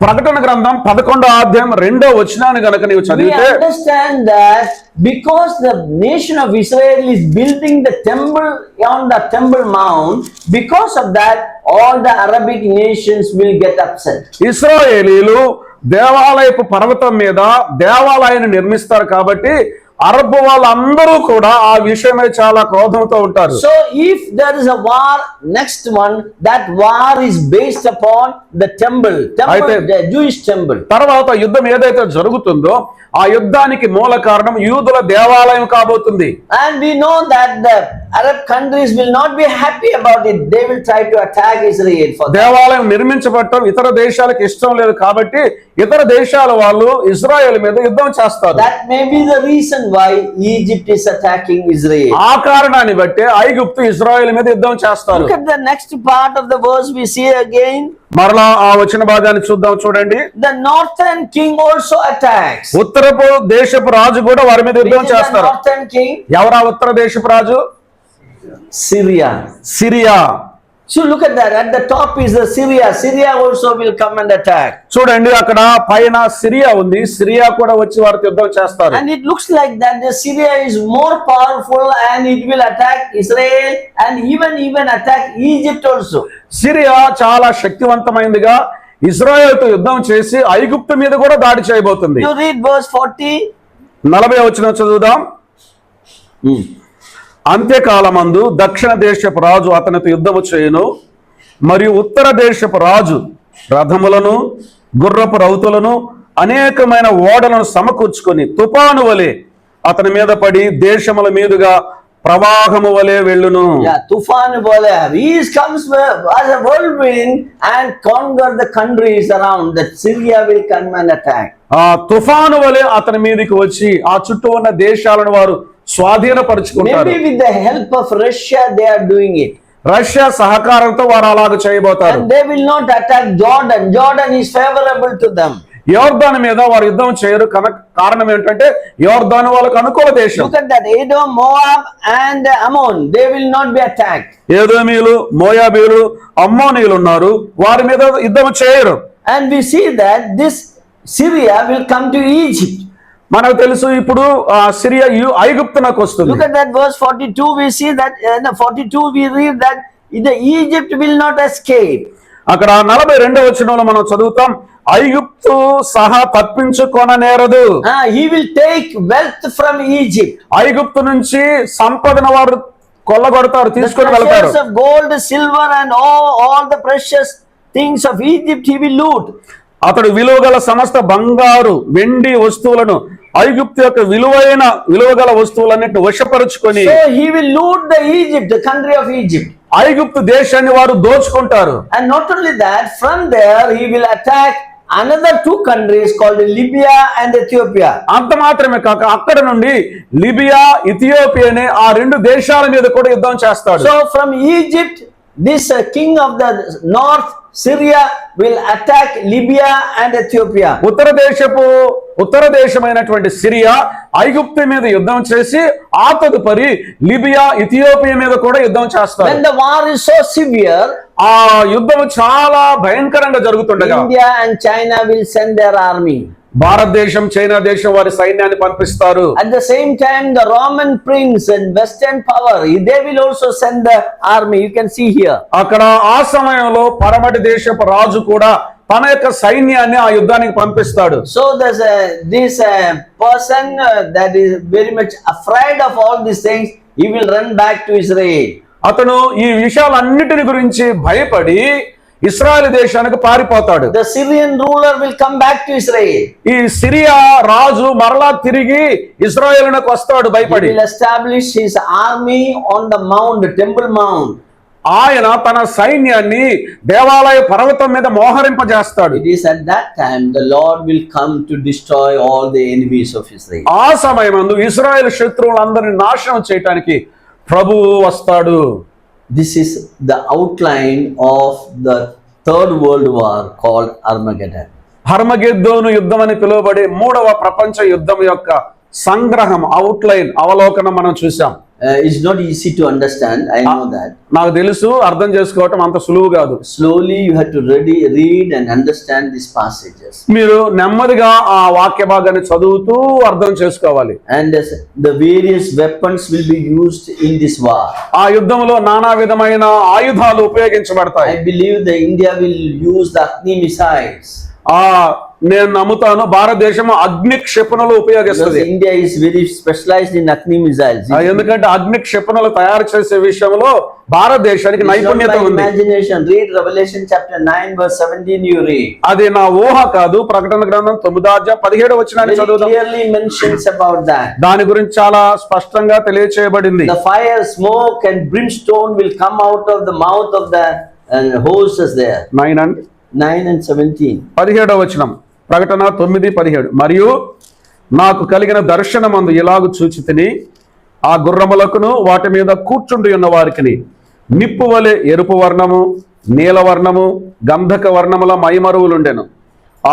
ప్రకటన గ్రంథం 11వ అధ్యాయం 2వ వచనాన్ని గనుక నీవు we చదివితే understand that because the nation of Israel is building the temple on the Temple Mount, because of that all the Arabic nations will get upset. ఇశ్రాయేలీలు దేవాలయపు పర్వతం మీద దేవాలయాన్ని నిర్మిస్తారు కాబట్టి అరబ్ వాళ్ళందరూ కూడా ఆ విషయమై చాలా క్రోధంతో ఉంటారు. So if there is a war, next one, that war is based upon the temple, the Jewish temple. తర్వాత యుద్ధం ఏదైతే జరుగుతుందో ఆ యుద్ధానికి మూల కారణం యూదుల దేవాలయం కాబోతుంది. And we know that the Arab countries will not be happy about it. They will try to attack Israel for that. దేవాలయం నిర్మించబడటం ఇతర దేశాలకు ఇష్టం లేదు కాబట్టి ఇతర దేశాల వాళ్ళు ఇజ్రాయెల్ మీద యుద్ధం చేస్తారు. That may be the reason why Egypt is attacking Israel. ఆ కారణాన్ని బట్టి ఐగుప్తు ఇజ్రాయెల్ మీద యుద్ధం చేస్తారు. Look at the next part of the verse we see again. మరలా ఆ వచన భాగాన్ని చూద్దాం, చూడండి. The northern king also attacks. ఉత్తరపు దేశపు రాజు కూడా వారి మీద యుద్ధం Which is the చేస్తారు. northern king? ఎవరా ఉత్తర దేశపు రాజు? Syria. Syria. So look at that. At the top is the Syria. Syria also will come and attack. చూడండి, అక్కడ పైన సిరియా ఉంది. సిరియా కూడా వచ్చి వారికి యుద్ధం చేస్తారు. And it looks like that the Syria is more powerful and it will attack Israel and even attack Egypt also. Syria చాలా శక్తివంతమైనదిగా ఇజ్రాయెల్తో యుద్ధం చేసి ఐగుప్తు మీద కూడా దాడి చేయబోతుంది. You read verse 40. 40 వచనం చదువుదాం. అంత్యకాలమందు దక్షిణ దేశపు రాజు అతనితో యుద్ధము చేయును, మరియు ఉత్తర దేశపు రాజు రథములను గుర్రపు రౌతులను అనేకమైన ఓడలను సమకూర్చుకొని తుఫాను వలె అతని మీద పడి దేశముల మీదుగా ప్రవాహము వలె వెళ్ళును. Tufan wala. He comes as a whirlwind and conquer the countries around. That Syria will come and attack. ఆ తుఫాను వలె అతని మీదకి వచ్చి ఆ చుట్టూ ఉన్న దేశాలను వారు స్వాధీనపరుచుకుంటారు. Maybe with the help of Russia they are doing it. Russia సహకారంతో వారు అలాగ చేయబోతారు. And they will not attack Jordan. Jordan is favorable to them. యోర్దాను మీద వారు యుద్ధం చేయరు. కారణం ఏంటంటే యోర్దాను వాళ్ళకు అనుకూల దేశం. Look at that. Edom, Moab and Ammon. They will not be attacked. ఏదోమీయులు, మోయాబీయులు, అమ్మోనీయులు ఉన్నారు. వారి మీద యుద్ధం చేయరు. And we see that this Syria will come to Egypt. మనకు తెలుసు ఇప్పుడు సిరియా ఐగుప్తునకు వస్తుంది. Look at that verse 42. We see that 42 we read that the Egypt will not escape. అక్కడ 42వ వచనంలో మనం చదువుతాం, ఐగుప్తు సహా తప్పించుకొననేరదు. He will take wealth from Egypt. ఐగుప్తు నుంచి సంపదను వారు కొల్లగొడతారు, The తీసుకొని వెళ్తారు. treasures of gold, silver and all the precious things of Egypt he will loot. అతడు విలువగల సమస్త బంగారు వెండి వస్తువులను ఐగుప్తు యొక్క విలువగల వస్తువులన్నిటిని వశపరుచుకొని So he will loot the Egypt, the country of Egypt. ఐగుప్తు దేశాన్ని వారు దోచుకుంటారు. And not only that, from there he will attack another two countries called Libya and Ethiopia. అంత మాత్రమే కాక అక్కడ నుండి లిబియా, ఇథియోపియా అనే ఆ రెండు దేశాల మీద కూడా యుద్ధం చేస్తాడు. So from Egypt, this king of the north, Syria, will attack Libya and Ethiopia. ఉత్తర దేశమైనటువంటి సిరియా ఐగుప్తు మీద యుద్ధం చేసి ఆ తదుపరి లిబియా, ఇథియోపియా మీద కూడా యుద్ధం చేస్తారు. When the war is so severe, ఆ యుద్ధం చాలా భయంకరంగా జరుగుతుండగా India and China will send their army. భారతదేశం, చైనా దేశం వారి సైన్యాన్ని పంపిస్తారు. At the same time, the Roman prince and Western power, they will also send the army. You can see here. అక్కడ ఆ సమయంలో పరమటి దేశపు రాజు కూడా తన యొక్క సైన్యాన్ని ఆ యుద్ధానికి పంపిస్తాడు. So there's this person that is very much afraid of all these things. He will run back to Israel. అతను ఈ విషయాలన్నిటిని గురించి భయపడి ఇశ్రాయేలు దేశానికి పారిపోతాడు. The Syrian ruler will come back to Israel. ఈ సిరియా రాజు మరలా తిరిగి ఇశ్రాయేలునకు వస్తాడు భయపడి. He will establish his army on the mount, the temple mount. ఆయన తన సైన్యాన్ని దేవాలయ పర్వతం మీద మోహరింపజేస్తాడు. It is at that time the Lord will come to destroy all the enemies of Israel. ఆ సమయమందు ఇశ్రాయేలు శత్రువులందరినీ నాశనం చేయడానికి ప్రభువు వస్తాడు. This is the outline of the third world war called Armageddon. హర్మగెద్దోను యుద్ధం అని పిలువబడే మూడవ ప్రపంచ యుద్ధం యొక్క సంగ్రహం, అవుట్లైన్, అవలోకనం మనం చూసాం. It's not easy to understand. I know that. నాకు తెలుసు, అర్థం చేసుకోవటం అంత సులువు కాదు. Slowly you have to read and understand these passages. మీరు నెమ్మదిగా ఆ వాక్య భాగాన్ని చదువుతూ అర్థం చేసుకోవాలి. And the various weapons will be used in this war. ఆ యుద్ధంలో నానా విధమైన ఆయుధాలు ఉపయోగించబడతాయి. I believe that India will use the Agni missiles. ఆ నేను నమ్ముతాను భారతదేశం అగ్ని క్షిపణులు Because ఉపయోగిస్తుంది. India is very specialized in Agni missiles. ఎందుకంటే అగ్ని క్షిపణులు తయారు చేసే విషయంలో భారతదేశానికి It's not నైపుణ్యత my ఉంది. imagination. Read Revelation chapter 9 verse 17 you read. అది నా ఊహ కాదు. ప్రకటన గ్రంథం 9:17 Very చదువుదాం. clearly mentions about that. దాని గురించి చాలా స్పష్టంగా తెలియచేయబడింది. The fire, smoke and brimstone will come out of the mouth of the horses there. 9 and 9 and 17. 17 ప్రకటన 9:17 మరియు నాకు కలిగిన దర్శనమందు ఇలాగు చూచితిని, ఆ గుర్రములకును వాటి మీద కూర్చుండి ఉన్న వారికిని నిప్పు వలె ఎరుపు వర్ణము, నీల వర్ణము, గంధక వర్ణముల మైమరువులుండెను.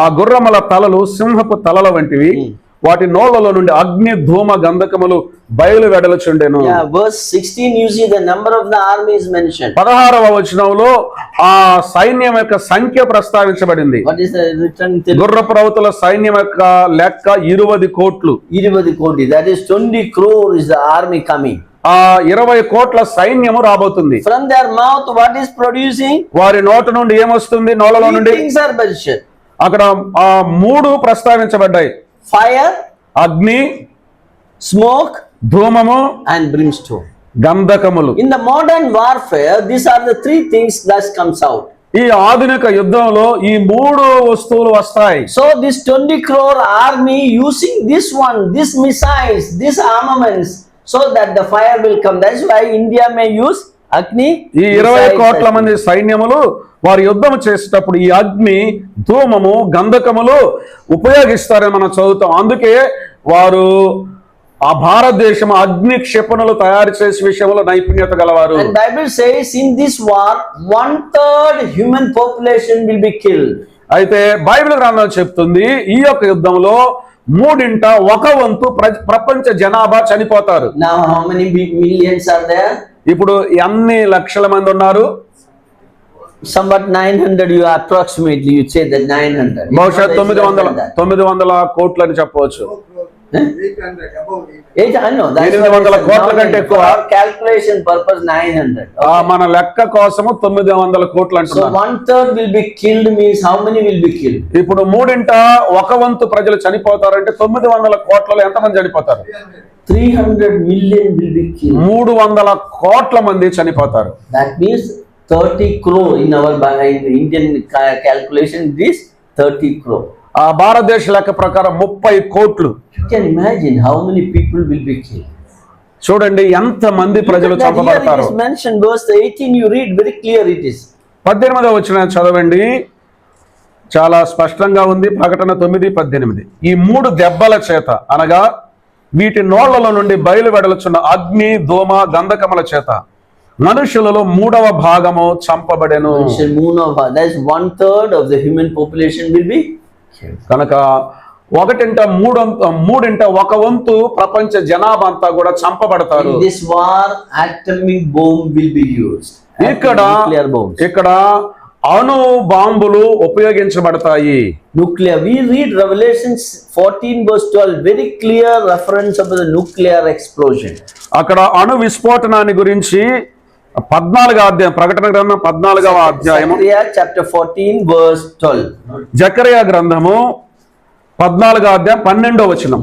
ఆ గుర్రముల తలలు సింహపు తలల వంటివి, వాటి నోళ్లలో నుండి అగ్ని ధూమ గంధకములు బయలు వెడలుచుండెను. Yeah, verse 16 you see the number of the army is mentioned. 16వ వచనంలో ఆ సైన్యం యొక్క సంఖ్య ప్రస్తావించబడింది. What is the written in Telugu? గుర్రపు రౌతుల సైన్యం యొక్క లెక్క 20 కోట్లు. 20 koti. That is 20 crore is the army coming. ఆ 20 కోట్ల సైన్యము రాబోతుంది. From their mouth what is producing? వారి నోటి నుండి ఏమొస్తుంది? నోళ్ళలో Three నుండి things are mentioned. అక్కడ ఆ 3 ప్రస్తావించబడ్డాయి. Fire, అగ్ని, smoke ధూమము, and brimstone. గంధకములు. In the modern warfare, these are the three things that comes out. ఈ ఆధునిక యుద్ధంలో ఈ 3 వస్తువులు వస్తాయి. So this 20 crore army using this one, this missiles, this armaments, so that the fire will come. That's why India may use Agni. ఈ 20 missiles కోట్ల as మంది సైన్యములు వారు యుద్ధం చేసేటప్పుడు ఈ అగ్ని, ధూమము, గంధకములు ఉపయోగిస్తారని మనం చదువుతాం. అందుకే వారు ఆ భారతదేశం అగ్ని క్షిపణులు తయారు చేసే విషయంలో నైపుణ్యత గలవారు. And Bible says in this war 1/3 human population will be killed. అయితే బైబిల్ గ్రంథం చెప్తుంది ఈ యొక్క యుద్ధంలో 1/3 ప్రపంచ జనాభా చనిపోతారు. Now how many millions are there? ఇప్పుడు ఎన్ని లక్షల మంది ఉన్నారు? Somewhat 900 you approximately you say that 900. బహుశా It's not less than that. 900 కోట్లు అని చెప్పవచ్చు. 800 above 8, I know. That's 800 what I said. కోట్ల Now, కంటే ఎక్కువ. for calculation purpose 900. మన లెక్క కోసము 900 కోట్లు So అంటున్నారు. 1/3 will be killed means how many will be killed? ఇప్పుడు 1/3 ప్రజలు చనిపోతారంటే 900 కోట్లలో ఎంతమంది చనిపోతారు? 300 million will be killed. 300 కోట్ల మంది చనిపోతారు. That means 30 crore in our in the Indian calculation. This 30 crore. ఆ భారతదేశ లెక్క ప్రకారం 30 కోట్లు. You can imagine how many people will be killed. చూడండి ఎంత మంది ప్రజలు Look at that, here చంపబడతారు. it is mentioned verse 18 you read very clear it is. 18వ వచనం చదవండి, చాలా స్పష్టంగా ఉంది. ప్రకటన 9:18 ఈ 3 దెబ్బల చేత అనగా వీటి నోళ్లలో నుండి బయలు వెడలుచున్న అగ్ని, ధూమ, గంధకముల చేత మనుషులలో 3వ భాగము చంపబడెను. That is 1/3 of the human population will be killed. కనుక 1/3 ప్రపంచ జనాభా అంతా కూడా చంపబడతారు. In this war atomic bomb will be used. Nuclear bombs. ఇక్కడ అణు బాంబులు ఉపయోగించబడతాయి. Nuclear. We read Revelations 14 verse 12. Very clear reference of the nuclear explosion. అక్కడ అణు విస్ఫోటనాన్ని గురించి 14వ అధ్యాయం, ప్రకటన గ్రంథం 14వ అధ్యాయము, Zechariah chapter 14 verse 12. జకరియా గ్రంథము 14వ అధ్యాయం 12వ వచనం.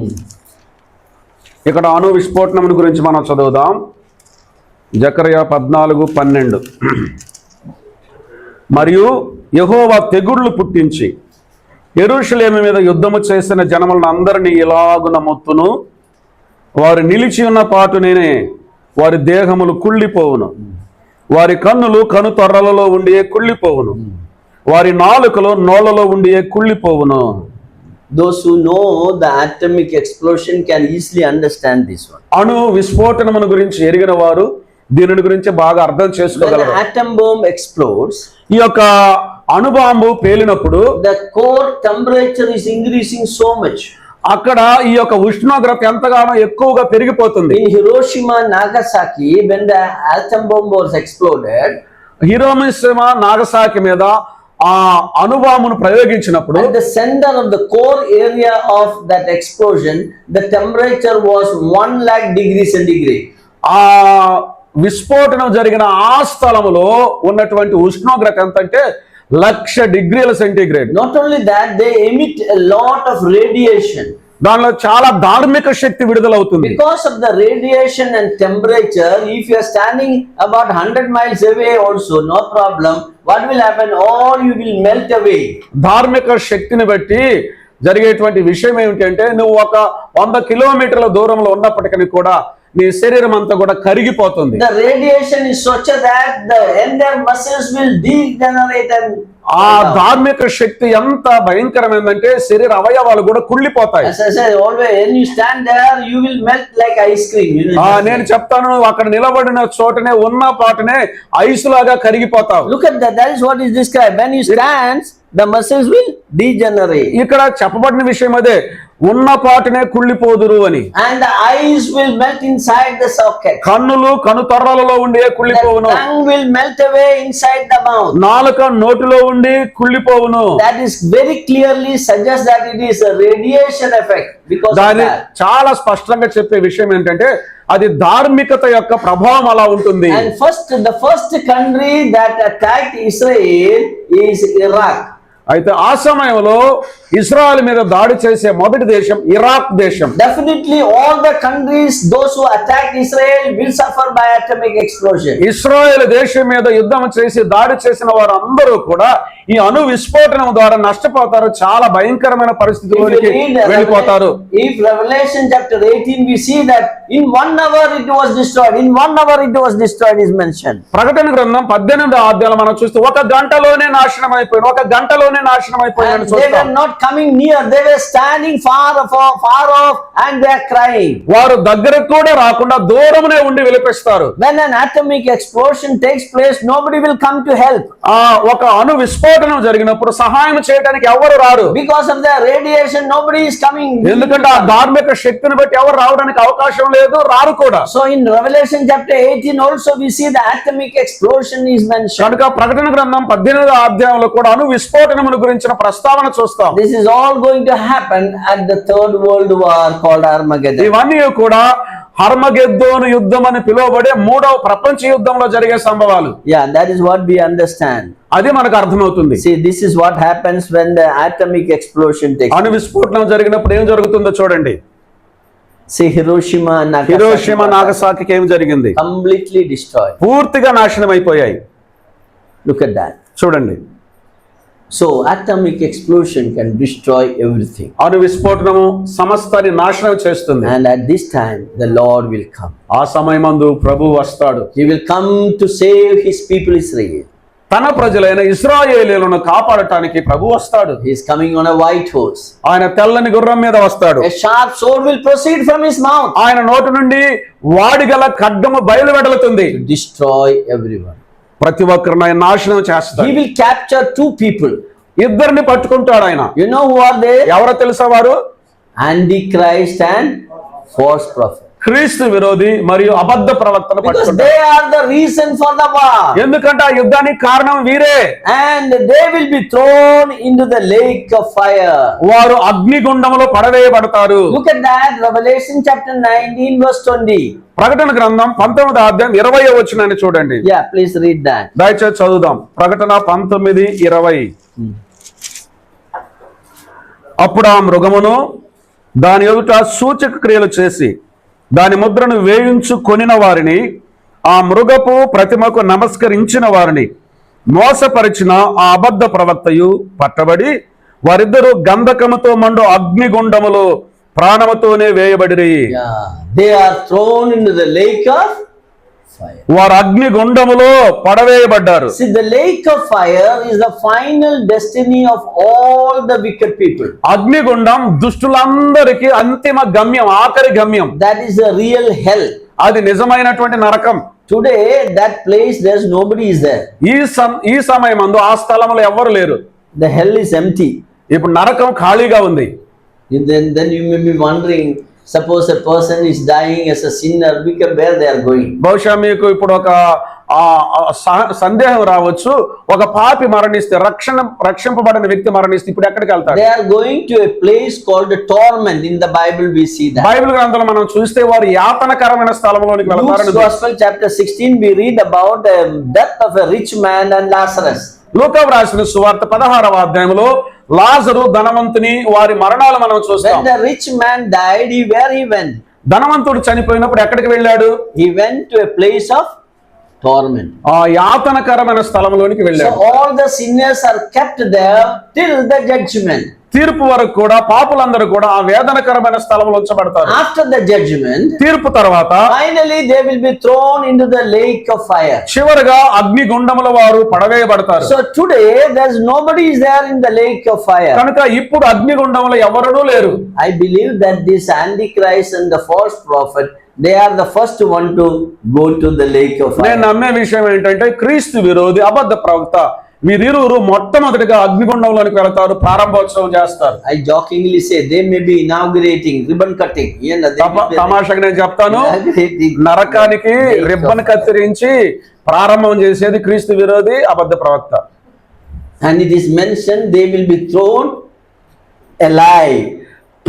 ఇక్కడ అణు విస్ఫోటనం గురించి మనం చదువుదాం. జకరియా 14:12 మరియు యెహోవా తెగుళ్ళు పుట్టించి యెరూషలేము మీద యుద్ధము చేసిన జనములను అందరినీ ఇలాగున మొత్తును, వారు నిలిచి ఉన్న పాటునే వారి దేహములు కుళ్ళిపోవును, వారి కన్నులు కను తొర్రలలో ఉండియే కుళ్ళిపోవును, వారి నాలుకలు నోళ్లలో ఉండియే కుళ్ళిపోవును. Those who know the atomic explosion can easily understand this one. అణు విస్ఫోటనమును గురించి ఎరిగిన వారు దీనిని గురించి బాగా అర్థం When చేసుకోగలరు. the atom bomb explodes, ఈ యొక్క అణుబాంబు పేలినప్పుడు the core temperature is increasing so much. అక్కడ ఈ యొక్క ఉష్ణోగ్రత ఎంతగానో ఎక్కువగా పెరిగిపోతుంది. In Hiroshima, Nagasaki, when the atom bomb was exploded, Hiroshima, Nagasaki మీద ఆ అణుబాంబును ప్రయోగించినప్పుడు at the center of the core area of that explosion, the temperature was 1 lakh degrees centigrade. ఆ విస్ఫోటనం జరిగిన ఆ స్థలములో ఉన్నటువంటి ఉష్ణోగ్రత ఎంత అంటే 1,00,000 డిగ్రీల centigrade. Not only that, they emit a lot of radiation. దానిలో చాలా ధార్మిక శక్తి విడుదలవుతుంది. Because of the radiation and temperature, if you are standing about 100 miles away also, no problem. What will happen? All you will melt away. ధార్మిక శక్తిని బట్టి జరిగేటువంటి విషయం ఏమిటంటే, నువ్వు ఒక 100 కిలోమీటర్ల దూరంలో ఉన్నప్పటికీ కూడా నీ శరీరం అంతా కూడా కరిగిపోతుంది. The radiation is such that the entire muscles will degenerate and ఆ ధార్మిక శక్తి ఎంత భయంకరమైందంటే శరీర అవయవాలు కూడా కుళ్ళిపోతాయి. as I said always, when you stand there, you will melt like ice cream. నేను చెప్తాను, నువ్వు అక్కడ నిలబడిన చోటనే ఉన్న పాటనే ఐస్ లాగా కరిగిపోతావు. Look at that. That is what is described. When you stand, the muscles will degenerate. ఇక్కడ చెప్పబడిన విషయం అదే, ఉన్న పాటనే కుళ్ళిపోదురు అని. And the eyes will melt inside the socket. కన్నులు కనుతొర్రలలో ఉండి The కుళ్ళిపోవును. tongue will melt away inside the mouth. నాలుక నోటిలో ఉండి కుళ్ళిపోవును. That is very clearly suggests that it is a radiation effect because of దాని that. చాలా స్పష్టంగా చెప్పే విషయం ఏంటంటే, అది ధార్మికత యొక్క ప్రభావం అలా ఉంటుంది. And the first country that attacked Israel is Iraq. అయితే ఆ సమయంలో ఇజ్రాయెల్ మీద దాడి చేసే మొదటి దేశం ఇరాక్ దేశం. Definitely all the countries, those who attacked Israel will suffer by atomic explosion. Israel దేశం మీద యుద్ధం చేసి దాడి చేసిన వారందరూ కూడా ఈ అణు విస్ఫోటనం ద్వారా నష్టపోతారు. చాలా భయంకరమైన పరిస్థితుల్లోకి వెళ్ళిపోతారు. If Revelation chapter 18 we see that in 1 hour it was destroyed. In 1 hour it was destroyed is mentioned. ప్రకటన గ్రంథం 18వ అధ్యాయంలో మనం చూస్తే ఒక గంటలోనే నాశనం అయిపోయింది, ఒక గంటలోనే నాశనం అయిపోయిందని And they were చూస్తాం. not coming near, they were standing far off and they are crying. వారు దగ్గరకు కూడా రాకుండా దూరమునే ఉండి విలపిస్తారు. When an atomic explosion takes place, nobody will come to help. ఒక అణు విస్ఫోటనం జరిగినప్పుడు సహాయం చేయడానికి ఎవరు రారు. Because of the radiation, nobody is coming. ఎందుకంటే ఆ ధార్మిక శక్తిని బట్టి ఎవరు రావడానికి అవకాశం లేదు, రారు కూడా. So in Revelation chapter 18 also we see the atomic explosion is mentioned. కనుక ప్రకటన గ్రంథం 18వ అధ్యాయంలో కూడా అణు విస్ఫోటనమును గురించిన ప్రస్తావన చూస్తాం. This is all going to happen at the third world war called Armageddon. ఇవన్నీ కూడా హర్మగెద్దోను యుద్ధం అని పిలువబడే మూడవ ప్రపంచ యుద్ధంలో జరిగే సంభవాలు. Yeah, that is what we understand. అది మనకు అర్థమవుతుంది. See, this is what happens when the atomic explosion takes place. అణు విస్ఫోటనం జరిగినప్పుడు ఏం జరుగుతుందో చూడండి. See, Hiroshima and నాగసాకి ఏం జరిగింది? completely destroyed. పూర్తిగా నాశనం అయిపోయాయి. Look at that. చూడండి. So atomic explosion can destroy everything. అణు విస్ఫోటనము సమస్తాన్ని నాశనం చేస్తుంది. And at this time the Lord will come. ఆ సమయమందు ప్రభువు వస్తాడు. He will come to save his people Israel. తన ప్రజలైన ఇశ్రాయేలీయులను కాపాడటానికి ప్రభువు వస్తాడు. He is coming on a white horse. ఆయన తెల్లని గుర్రం మీద వస్తాడు. A sharp sword will proceed from his mouth. ఆయన నోటి నుండి వాడిగల ఖడ్గము బయలువెడలుతుంది. To destroy everyone. ప్రతి ఒక్కరిని ఆయన నాశనం చేస్తాడు. He will capture two people. ఇద్దరిని పట్టుకుంటాడు ఆయన. You know who are they? ఎవరో తెలుసా వారు? Antichrist and false prophet. క్రీస్తు విరోధి మరియు అబద్ధ ప్రవక్తను Because పట్టుకుంటాడు. they are the reason for the war. ఎందుకంటే ఆ యుద్ధానికి కారణం వీరే. And they will be thrown into the lake of fire. వారు అగ్నిగుండములో పడవేయబడతారు. Look at that, Revelation chapter 19 verse 20. ప్రకటన గ్రంథం 19వ అధ్యాయం 20వ వచనాన్ని చూడండి. Yeah, please read that. దయచేసి చదువుదాం. ప్రకటన 19:20. అప్పుడు ఆ మృగమును దాని ఎదుట సూచక క్రియలు చేసి దాని ముద్రను వేయించుకొనిన వారిని, ఆ మృగపు ప్రతిమకు నమస్కరించిన వారిని మోసపరిచిన ఆ అబద్ధ ప్రవక్తయు పట్టబడి వారిద్దరూ గంధకముతో మండు అగ్నిగుండములో ప్రాణముతోనే వేయబడిరి. Yeah, they are thrown into the lake of fire. వారు అగ్నిగుండములో పడవేయబడ్డారు. See, the lake of fire is the final destiny of all the wicked people. అగ్నిగుండం దుష్టులందరికీ అంతిమ గమ్యం, ఆఖరి గమ్యం. That is the real hell. అది నిజమైనటువంటి నరకం. Today, that place, there's nobody is there. ఈ సమయమందు ఆ స్థలంలో ఎవ్వరు లేరు. The hell is empty. ఇప్పుడు నరకం ఖాళీగా ఉంది. Then you may be wondering, suppose a person is dying as a sinner, where they are going? బహుశా మీకు ఇప్పుడు ఒక సందేహం రావచ్చు, ఒక పాపి మరణిస్తే, రక్షింపబడిన వ్యక్తి మరణిస్తే ఇప్పుడు ఎక్కడికి వెళ్తారు? They are going to a place called a torment. In the Bible we see that. Bible గ్రంథంలో మనం చూస్తే వారు యాతనకరమైన స్థలంలోనికి వెళ్తారని. Luke's Gospel chapter 16 we read about the death of a rich man and Lazarus. లూకా రాసిన సువార్త 16వ అధ్యాయంలో లాజరు ధనవంతుని వారి మరణాలు మనం చూస్తాం. When the rich man died, where he went? ధనవంతుడు చనిపోయినప్పుడు ఎక్కడికి వెళ్ళాడు? He went to a place of torment. ఆ యాతనకరమైన స్థలంలోనికి So వెళ్ళాడు. all the sinners are kept there till the judgment. తీర్పు వరకు కూడా పాపులందరూ కూడా ఆ వేదనకరమైన స్థలంలో ఉంచబడతారు. After the judgment, తీర్పు తర్వాత finally they will be thrown into the lake of fire. చివరగా అగ్నిగుండముల వారు పడవేయబడతారు. So today there's nobody is there in the lake of fire. కనుక ఇప్పుడు అగ్నిగుండములో ఎవరూ లేరు. I believe that this Antichrist and the false prophet, they are the first one to go to the lake of నేను fire. నమ్మే విషయం ఏంటంటే క్రీస్తు విరోధి అబద్ధ ప్రవక్త వీరిరువురు మొట్టమొదటిగా అగ్నిగుండంలోనికి వెళతారు, ప్రారంభోత్సవం చేస్తారు. I jokingly say they may be inaugurating ribbon cutting. Yeah, they may be తమాషగా నేను చెప్తాను, inaugurating నరకానికి రిబ్బన్ కత్తిరించి ప్రారంభం చేసేది క్రీస్తు విరోధి అబద్ధ ప్రవక్త. And it is mentioned they will be thrown alive.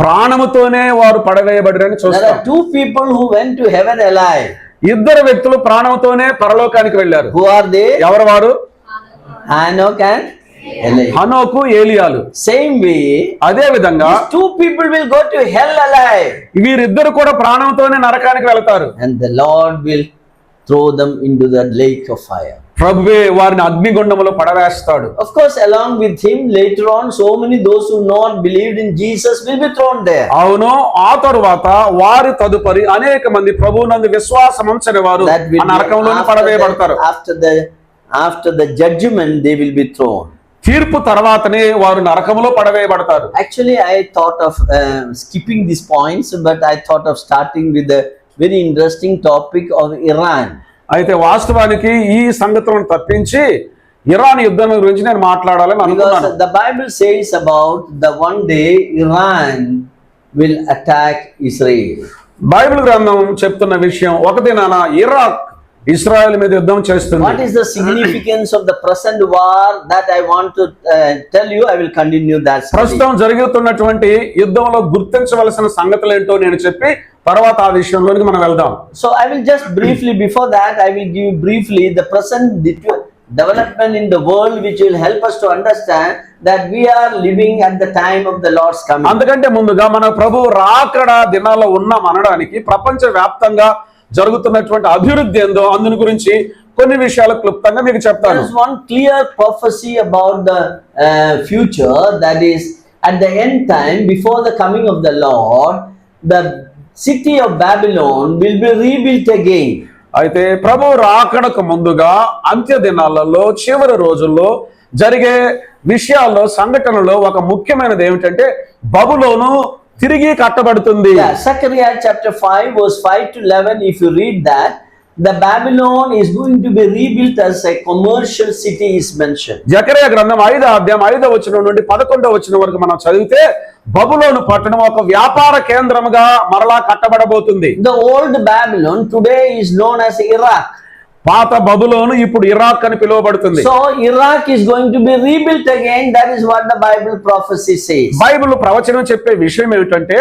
ప్రాణముతోనే వారు పడవేయబడిరని There చూస్తాం. are two people who went to heaven alive. ఇద్దరు వ్యక్తులు ప్రాణంతోనే పరలోకానికి వెళ్ళారు. Who are they? ఎవరు వారు? Enoch and Elijah. హనోకు, ఏలియాలు. Same way, అదే విధంగా these two people will go to hell alive. వీరిద్దరు కూడా ప్రాణంతోనే నరకానికి వెళతారు. And the Lord will throw them into the lake of fire. ప్రభువే వారిని అగ్నిగుండములో పడవేస్తాడు. Of course, along with him, later on, so many those who not believed in Jesus will be thrown there. అవును, ఆ తరువాత వారి తదుపరి అనేక మంది ప్రభువునందు విశ్వాసం ఉంచని వారు That will ఆ be నరకంలోనే పడవేయబడతారు. after the judgment, they will be thrown. తీర్పు తర్వాతనే వారు నరకములో పడవేయబడతారు. Actually, I thought of skipping these points, but I thought of starting with a very interesting topic of Iran. అయితే వాస్తవానికి ఈ సంగతులను తప్పించి ఇరాన్ యుద్ధం గురించి నేను మాట్లాడాలని అనుకున్నాను. Because the Bible says about the one day Iran will attack Israel. Bible గ్రంథం చెప్తున్న విషయం, ఒక దినాన ఇరాక్ ఇశ్రాయేల్ మీద యుద్ధం చేస్తుంది. What is the significance of the present war that I want to tell you? I will continue that study. ప్రస్తుతం జరుగుతున్నటువంటి యుద్ధంలో గుర్తించవలసిన సంగతులు ఏంటో నేను చెప్పి తర్వాత ఆ విషయంలోనికి మనం వెళ్దాం. So I will just briefly, before that, I will give briefly the present development in the world which will help us to understand that we are living at the time of the Lord's coming. అందుకంటే ముందుగా మన ప్రభు రాకడ దినాల్లో ఉన్నాం అనడానికి ప్రపంచ వ్యాప్తంగా జరుగుతున్నటువంటి అభివృద్ధి ఏందో అందుని గురించి కొన్ని విషయాలు క్లుప్తంగా మీకు There చెప్తాను. is one clear prophecy about the future, that is at the end time, before the coming of the Lord, the city of Babylon will be rebuilt again. అయితే ప్రభు రాకడకు ముందుగా అంత్య దినాలలో చివరి రోజుల్లో జరిగే విషయాల్లో సంఘటనలో ఒక ముఖ్యమైనది ఏమిటంటే బబులోను తిరిగి కట్టబడుతుంది. Yeah, Zechariah chapter 5 verse 5 to 11, if you read that, the Babylon is going to be rebuilt as a commercial city is mentioned. Zechariah గ్రంథం 5వ అధ్యాయం 5వ వచనం నుండి 11వ వచనం వరకు మనం చదివితే బబులోను పట్టణం ఒక వ్యాపార కేంద్రముగా మరలా కట్టబడబోతుంది. The old Babylon today is known as Iraq. పాత బబులోను ఇప్పుడు ఇరాక్ అని పిలువబడుతుంది. So Iraq is going to be rebuilt again. That is what the Bible prophecy says. Bible ప్రవచనం చెప్పే విషయం ఏమిటంటే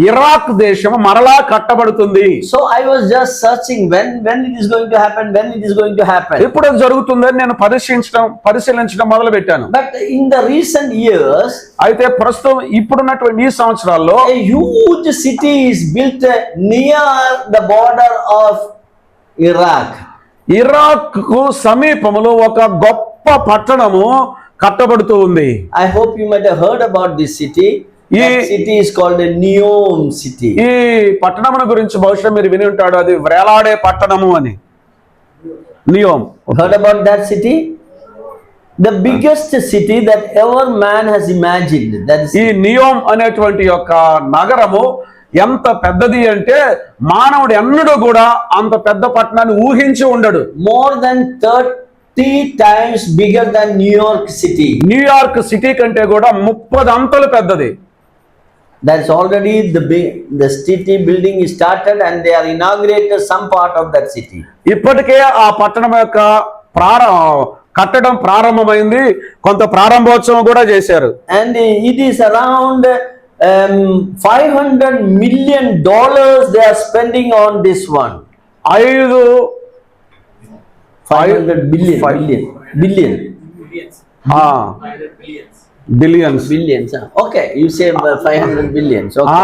ఇరాక్ దేశం మరలా కట్టబడుతుంది. So I was just searching when it is going to happen, when it is going to happen. ఎప్పుడు అది జరుగుతుందని నేను పరిశీలించడం మొదలు పెట్టాను. But in the recent years, అయితే ప్రస్తుతం ఇప్పుడున్నటువంటి ఈ సంవత్సరాల్లో a huge city is built near the border of Iraq. Iraq కు సమీపంలో ఒక గొప్ప పట్టణము కట్టబడుతూ ఉంది. I hope you might have heard about this city. That city is called a Neom city. ఈ పట్టణమును గురించి బహుశా మీరు విని ఉంటాడు, అది వ్రేలాడే పట్టణము అని. NEOM. Heard about that city? The biggest city that ever man has imagined. That is ఈ నియోమ్ అనేటువంటి యొక్క నగరము ఎంత పెద్దది అంటే మానవుడు ఎన్నడూ కూడా అంత పెద్ద పట్టణాన్ని ఊహించి ఉండడు. more than 30 times bigger than New York City. New York city కంటే కూడా 30 అంతలు పెద్దది. That's already the city building is started and they are inaugurated some part of that city. ఇప్పటికే ఆ పట్టణం యొక్క కట్టడం ప్రారంభమైంది, కొంత ప్రారంభోత్సవం కూడా చేశారు. And it is around $500 million they are spending on this one. 500 billion. Billions. ఆ 500 billions. Billions. Billions. Okay, you say 500 billions. Okay.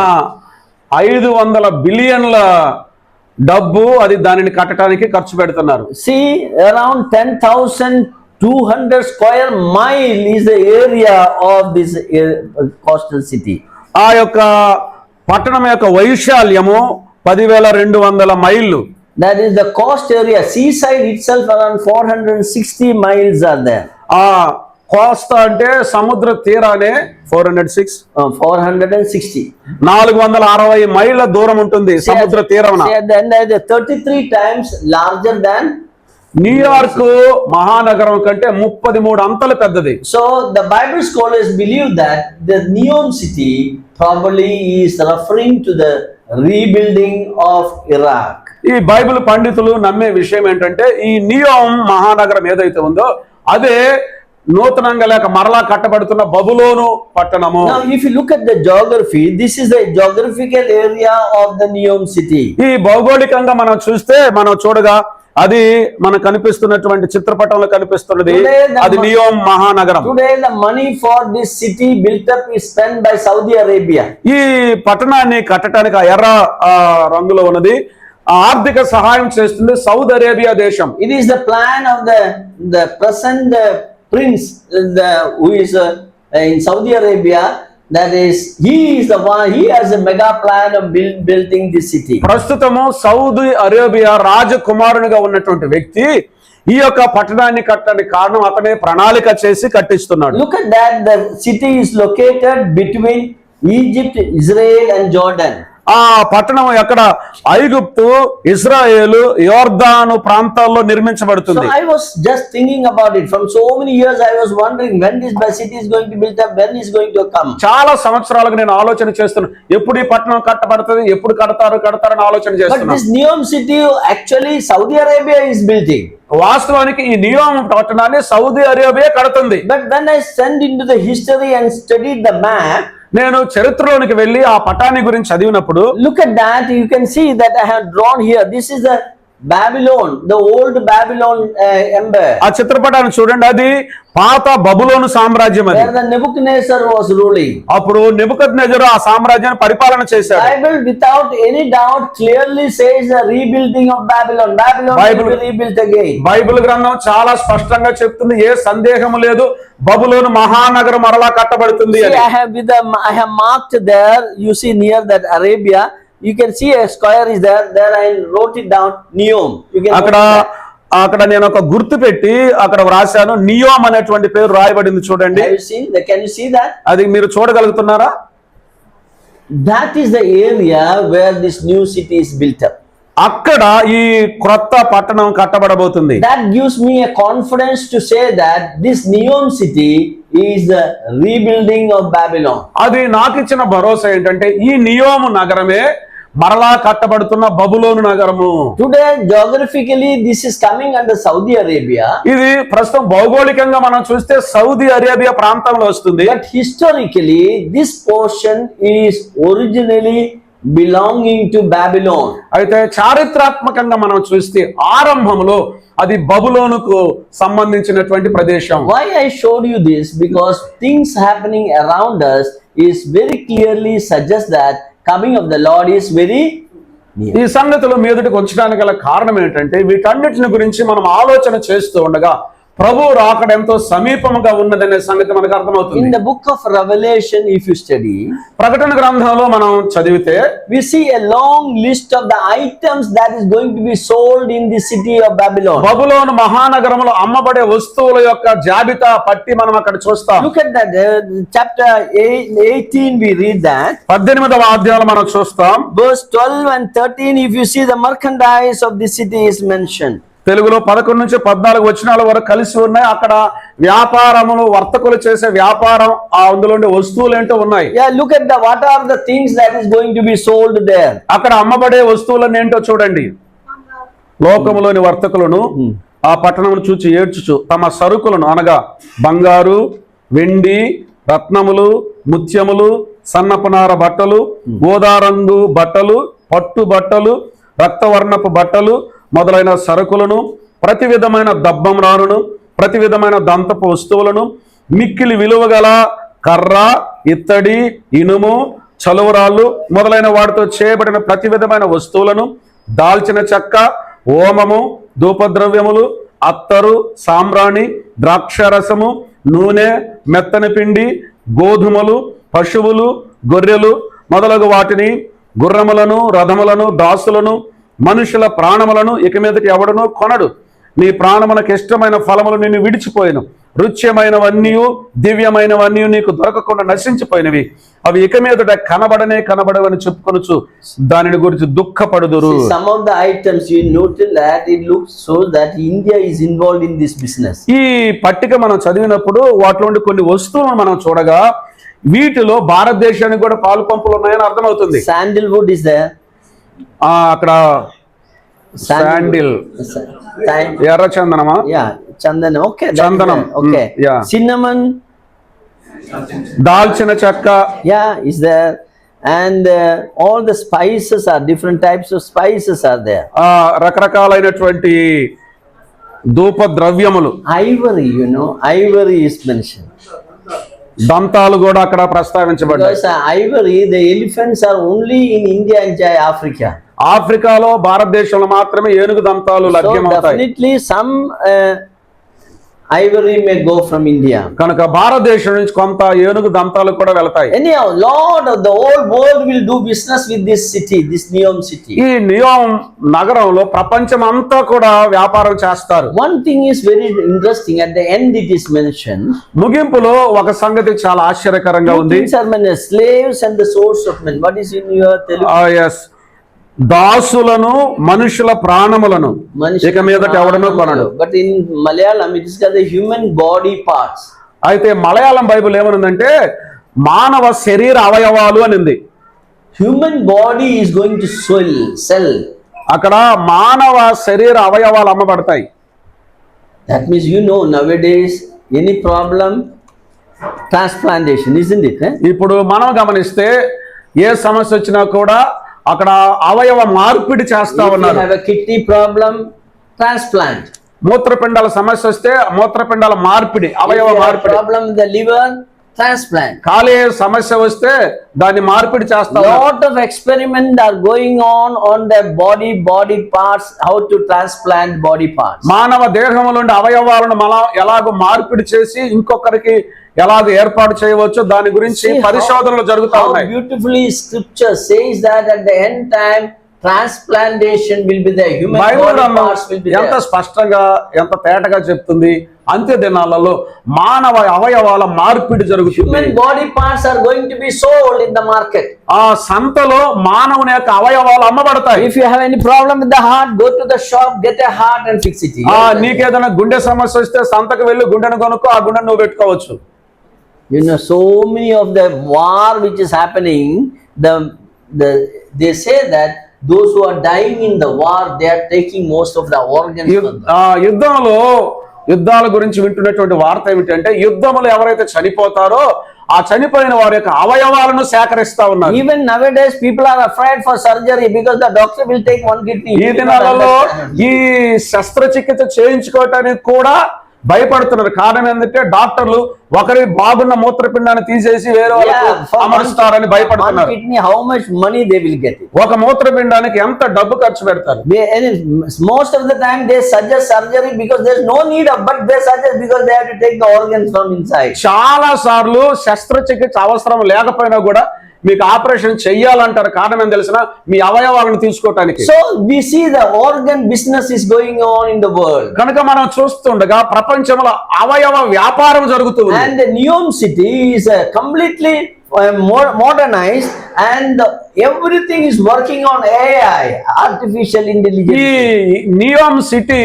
500 బిలియన్ల డబ్బు అది దానిని కట్టడానికి ఖర్చు పెడుతున్నారు. See, around 10,200 square mile is the area of this coastal city. ఆ యొక్క పట్టణం యొక్క వైశాల్యము 10,200 మైళ్ళు. That is the coast area. Seaside itself around 460 miles are there. ఆ కోస్తా అంటే సముద్ర తీరానే 406 460. 460 మైళ్ళ దూరం ఉంటుంది సముద్ర తీరమున. See, at the end, that is 33 times larger than. New York మహానగరం కంటే 33 అంతలు పెద్దది. So the Bible scholars believe that the Neom city probably is referring to the rebuilding of Iraq. ఈ బైబిల్ పండితులు నమ్మే విషయం ఏంటంటే ఈ నియోం మహానగరం ఏదైతే ఉందో అదే నూతనంగా లేక మరలా కట్టబడుతున్న బబులోను పట్టణము. Now if you look at the geography, this is the geographical area of the Neom city. ఈ భౌగోళికంగా మనం చూస్తే మనం చూడగా అది మనకు కనిపిస్తున్నటువంటి చిత్రపటంలో కనిపిస్తున్నది అది నియోం మహానగరం. Today the money for this city built up is spent by Saudi Arabia. ఈ పట్టణాన్ని కట్టడానికి ఆ ఎర్ర రంగులో ఉన్నది ఆర్థిక సహాయం చేస్తుంది సౌదీ అరేబియా దేశం. It is the plan of the present prince who is in Saudi Arabia. That is, he is the one. He has a mega plan of building this city. ప్రస్తుతము సౌదీ అరేబియా రాజకుమారునిగా ఉన్నటువంటి వ్యక్తి ఈ యొక్క పట్టణాన్ని కట్టడానికి కారణం అతనే ప్రణాళిక చేసి కట్టిస్తున్నాడు. Look at that. The city is located between Egypt, Israel, and Jordan. ఆ పట్టణం ఎక్కడ ఐగుప్తు, ఇజ్రాయేలు, యోర్దాను ప్రాంతాల్లో నిర్మించబడుతుంది. So I was just thinking about it from so many years. I was wondering when this city is going to build up, when is going to come. చాలా సంవత్సరాలుగా నేను ఆలోచన చేస్తున్నాను ఎప్పుడు ఈ పట్టణం కట్టబడుతుంది, ఎప్పుడు కడతారని ఆలోచన But చేస్తున్నాను. this Neom city actually Saudi Arabia is building. వాస్తవానికి ఈ నియోం పట్టణాన్ని సౌదీ అరేబియా కడుతుంది. But when I sent into the history and studied the map, నేను చరిత్రలోనికి వెళ్ళి ఆ పట్టణాన్ని గురించి చదివినప్పుడు look at that. You can see that I have drawn here. This is the Babylon, the old Babylon empire. ఆ చిత్రపటాన్ని చూడండి, అది పాత బబులోను సామ్రాజ్యం అది. Where the Nebuchadnezzar was ruling. అప్పుడు నెబుకద్నెజరు ఆ సామ్రాజ్యాన్ని పరిపాలన చేశాడు. Bible without any doubt clearly says the rebuilding of Babylon. Babylon will be rebuilt again. Bible గ్రంథం చాలా స్పష్టంగా చెప్తుంది, ఏ సందేహం లేదు, బబులోను మహానగరం మరలా కట్టబడుతుంది అని. See, I have marked there. You see near that Arabia. You can see a square is there. There I wrote it down. Neom. You can. అక్కడ నేను ఒక గుర్తు పెట్టి అక్కడ వ్రాసాను, నియోం అనేటువంటి పేరు రాయబడింది చూడండి. Have you seen? Can you see that? అది మీరు చూడగలుగుతున్నారా? That is the area where this new city is built up. అక్కడ ఈ క్రొత్త పట్టణం కట్టబడబోతుంది. That gives me a confidence to say that this Neom city is the rebuilding of Babylon. అది నాకు ఇచ్చిన భరోసా ఏంటంటే ఈ నియోము నగరమే మరలా కట్టబడుతున్న బబులోను నగరము. Today geographically this is coming under Saudi Arabia. ఇది ప్రస్తుతం భౌగోళికంగా మనం చూస్తే సౌదీ అరేబియా ప్రాంతంలో వస్తుంది. But historically this portion is originally belonging to Babylon. అయితే చారిత్రాత్మకంగా మనం చూస్తే ఆరంభంలో అది బబులోనుకు సంబంధించినటువంటి ప్రదేశం. Why I showed you this? Because things happening around us is very clearly suggest that coming of the Lord is very near. ఈ సంగతులు మీదటికి ఉంచడానికి గల కారణం ఏంటంటే వీటన్నిటిని గురించి మనం ఆలోచన చేస్తూ ఉండగా ప్రభు రాకడ ఎంతో సమీపముగా ఉన్నదనే సంగతి మనకు అర్థమవుతుంది. In the book of Revelation, if you study, ప్రకటన గ్రంథంలో మనం చదివితే we see a long list of the items that is going to be sold in the city of Babylon. బబులోను మహానగరంలో అమ్మబడే వస్తువుల యొక్క జాబితా పట్టి మనం అక్కడ చూస్తాం. Look at that chapter 18 we read that. 18వ అధ్యాయంలో మనం చూస్తాం. Verse 12 and 13, if you see the merchandise of the city is mentioned. తెలుగులో 11 నుంచి 14 వచనాల వరకు కలిసి ఉన్నాయి. అక్కడ వ్యాపారములు, వర్తకులు చేసే వ్యాపారం, అందులో వస్తువులు ఏంటో ఉన్నాయి. Yeah, look at what are the things that is going to be sold there. అక్కడ అమ్మబడే వస్తువులను ఏంటో చూడండి. లోకములోని వర్తకులను ఆ పట్టణమును చూచి ఏడ్చుచు తమ సరుకులను అనగా బంగారు, వెండి, రత్నములు, ముత్యములు, సన్నపనార బట్టలు, గోదారంగు బట్టలు, పట్టు బట్టలు, రక్తవర్ణపు బట్టలు మొదలైన సరుకులను, ప్రతి విధమైన దబ్బం రానును, ప్రతి విధమైన దంతపు వస్తువులను, మిక్కిలి విలువ గల కర్ర, ఇత్తడి, ఇనుము, చలువరాళ్ళు మొదలైన వాటితో చేయబడిన ప్రతి విధమైన వస్తువులను, దాల్చిన చెక్క, ఓమము, ధూపద్రవ్యములు, అత్తరు, సాంబ్రాణి, ద్రాక్షరసము, నూనె, మెత్తని పిండి, గోధుమలు, పశువులు, గొర్రెలు మొదలగు వాటిని, గుర్రములను, రథములను, దాసులను, మనుషుల ప్రాణములను ఇక మీదటి ఎవడనూ కొనడు. నీ ప్రాణమునకు ఇష్టమైన ఫలములు నిన్ను విడిచిపోయిను, రుచ్యమైనవన్నీ దివ్యమైనవన్నీ నీకు దొరకకుండా నశించిపోయినవి. అవి ఇక మీదట కనబడవని చెప్పుకొనుచు దానిని గురించి దుఃఖపడుదురు. Some of the items you noted that it looks so that India is involved in this business. ఈ పట్టిక మనం చదివినప్పుడు వాటిలో కొన్ని వస్తువులను మనం చూడగా వీటిలో భారతదేశానికి కూడా పాలు పంపులు ఉన్నాయని అర్థమవుతుంది. Sandalwood is there. అక్కడ శాండిల్, ఎర్ర చందనమా? చందనం. Okay, చందనం. Okay. Yeah. Cinnamon, దాల్చిన చెక్క, is there, and all the spices are different types of spices are there. రకరకాలైనటువంటి ధూప ద్రవ్యములు. Ivory, ivory is mentioned. దంతాలు కూడా అక్కడ ప్రస్తావించబడ్డాయి. Because ivory, the elephants are only in India and Africa. ఆఫ్రికాలో, భారతదేశంలో మాత్రమే ఏనుగు దంతాలు So లభ్యమవుతాయి. definitely some ivory may go from India. కనుక భారతదేశం నుంచి కొంత ఏనుగు దంతాలు కూడా వెళతాయి. Anyhow, Lord of the whole world will do business with this city, this Neom city. ఈ నియోమ్ నగరంలో ప్రపంచం అంతా కూడా వ్యాపారం చేస్తారు. One thing is very interesting. At the end, it is mentioned. ముగింపులో ఒక సంగతి చాలా ఆశ్చర్యకరంగా Two ఉంది. things are mentioned: slaves and the source of men. What is in your Telugu? Yes, దాసులను, మనుషుల ప్రాణములను ఇక మీదట ఎవడనో కొనడు. But in Malayalam, it is called the human body parts. అయితే మలయాళం బైబిల్ ఏమనుందంటే మానవ శరీర అవయవాలు అని ఉంది. Human body is going to sell. అక్కడ మానవ శరీర అవయవాలు అమ్మబడతాయి. That means nowadays any problem, transplantation, isn't it? ఇప్పుడు మనం గమనిస్తే ఏ సమస్య వచ్చినా కూడా అక్కడ అవయవ మార్పిడి చేస్తా If you ఉన్నారు. have a kidney problem, transplant. మూత్రపిండాల సమస్య వస్తే మూత్రపిండాల మార్పిడి, If అవయవ you have a మార్పిడి. problem with the liver, transplant. కాలేయ సమస్య వస్తే దాన్ని మార్పిడి చేస్తా ఉన్నారు. Lot of experiments are going on the body parts, how to transplant body parts. మానవ దేహంలో ఉండే అవయవాలను మనం ఎలాగో మార్పిడి చేసి ఇంకొకరికి ఎలాగ ఏర్పాటు చేయవచ్చో దాని గురించి పరిశోధనలు జరుగుతా How ఉన్నాయి. beautifully scripture says that at the end time transplantation will be there. Human Bible body గ్రంథం parts will be ఎంత there. స్పష్టంగా ఎంత తేటగా చెప్తుంది. అంత్య దినాలలో మానవ అవయవాల మార్పిడి జరుగుతుంది. Human body parts are going to be sold in the market. ఆ సంతలో మానవుని యొక్క అవయవాలు అమ్మబడతాయి. If you have any problem with the heart, go to the shop, get a heart and fix it. నీకేదైనా గుండె సమస్య వస్తే సంతకు వెళ్ళి గుండెను కొనుక్కో, ఆ గుండెను నువ్వు పెట్టుకోవచ్చు. So many of the war which is happening, they say that those who are dying in the war, they are taking most of the organs from them. యుద్ధాల గురించి వింటున్నటువంటి వార్త ఏమిటంటే యుద్ధములు ఎవరైతే చనిపోతారో ఆ చనిపోయిన వారి యొక్క అవయవాలను సేకరిస్తా ఉన్నారు. Even nowadays people are afraid for surgery because the doctor will take one kidney. ఈ దినాలలో ఈ శస్త్రచికిత్స చేయించుకోవటానికి కూడా భయపడుతున్నారు. కారణం ఏంటంటే డాక్టర్లు ఒకరి బాగున్న మూత్రపిండాన్ని తీసేసి వేరే వాళ్ళకు అమరుస్తారని భయపడుతున్నారు. How much money they will get? ఒక మూత్రపిండానికి ఎంత డబ్బు ఖర్చు పెడతారు? Most of the time they suggest surgery because there is no need of, but they suggest because they have to take the organs from inside. చాలా సార్లు శస్త్రచికిత్స అవసరం లేకపోయినా కూడా మీకు ఆపరేషన్ చెయ్యాలంటారు. కారణం ఏం తెలిసిన మీ అవయవాలను తీసుకోవటానికి. So we see the organ business is going on in the world. కనుక మనం చూస్తుండగా ప్రపంచంలో అవయవ వ్యాపారం జరుగుతుంది. And the Neom city is completely modernized and everything is working on AI, artificial intelligence. ఈ నియోమ్ సిటీ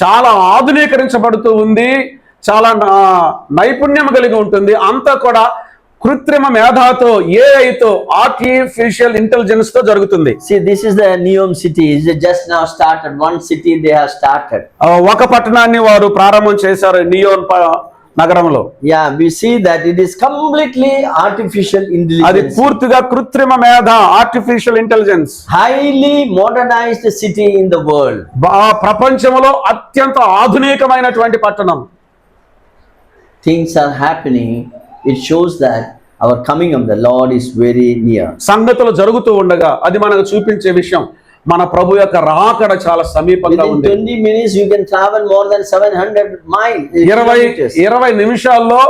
చాలా ఆధునీకరించబడుతూ ఉంది, చాలా నైపుణ్యం కలిగి ఉంటుంది. అంతా కూడా కృత్రిమ మేధాతో, ఏఐతో, ఆర్టిఫిషియల్ ఇంటెలిజెన్స్ తో జరుగుతుంది. See, this is the Neom city. It's just now started. One city they have started. ఒక పట్టణాన్ని వారు ప్రారంభం చేశారు నియోమ్ నగరంలో. We see that it is completely artificial అది intelligence. పూర్తిగా కృత్రిమ మేధ, artificial intelligence. Highly modernized city in the world. ప్రపంచంలో అత్యంత ఆధునికమైనటువంటి పట్టణం. things are happening, it shows that our coming of the Lord is very near. సంగతులు జరుగుతూ ఉండగా అది మనకు చూపించే విషయం మన ప్రభు యొక్క రాకడ చాలా సమీపంగా Within ఉంది. 20 minutes, you can travel more than 700 miles. 20 నిమిషాల్లో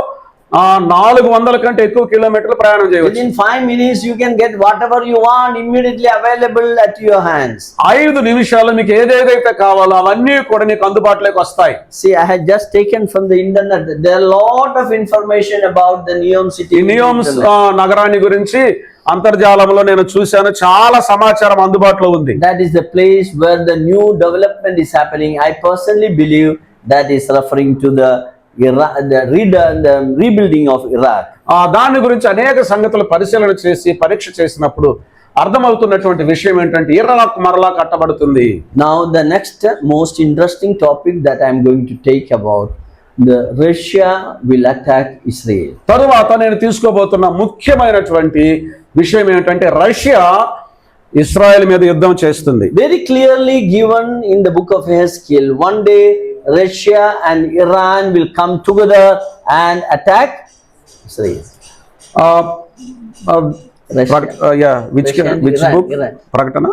400 కంటే ఎక్కువ కిలోమీటర్లు ప్రయాణం చేయవచ్చు. Within 5 minutes, you can get whatever you want immediately available at your hands. 5 నిమిషాల్లో మీకు ఏదేదైతే కావాలో అవన్నీ కూడా నీకు అందుబాటులోకి వస్తాయి. See, I had just taken from the internet. There are a lot of information about the Neom city. ఈ నియోమ్స్ నగరాన్ని గురించి అంతర్జాలంలో నేను చూశాను. చాలా సమాచారం అందుబాటులో ఉంది. That is the place where the new development is happening. I personally believe that is referring to the rebuilding of Iraq. దాని గురించి అనేక సంగతులు పరిశీలన చేసి పరీక్ష చేసినప్పుడు అర్థమవుతున్నటువంటి విషయం ఏంటంటే ఇరాక్ మరలా కట్టబడుతుంది. Now the next most interesting topic that I am going to take about, the Russia will attack Israel. తరువాత నేను తీసుకోబోతున్న ముఖ్యమైనటువంటి విషయం ఏంటంటే రష్యా ఇస్రాయెల్ మీద యుద్ధం చేస్తుంది. Very clearly given in the book of Ezekiel, one day Russia and Iran will come together and attack Israel. which Iran, book? Iran. ప్రకటన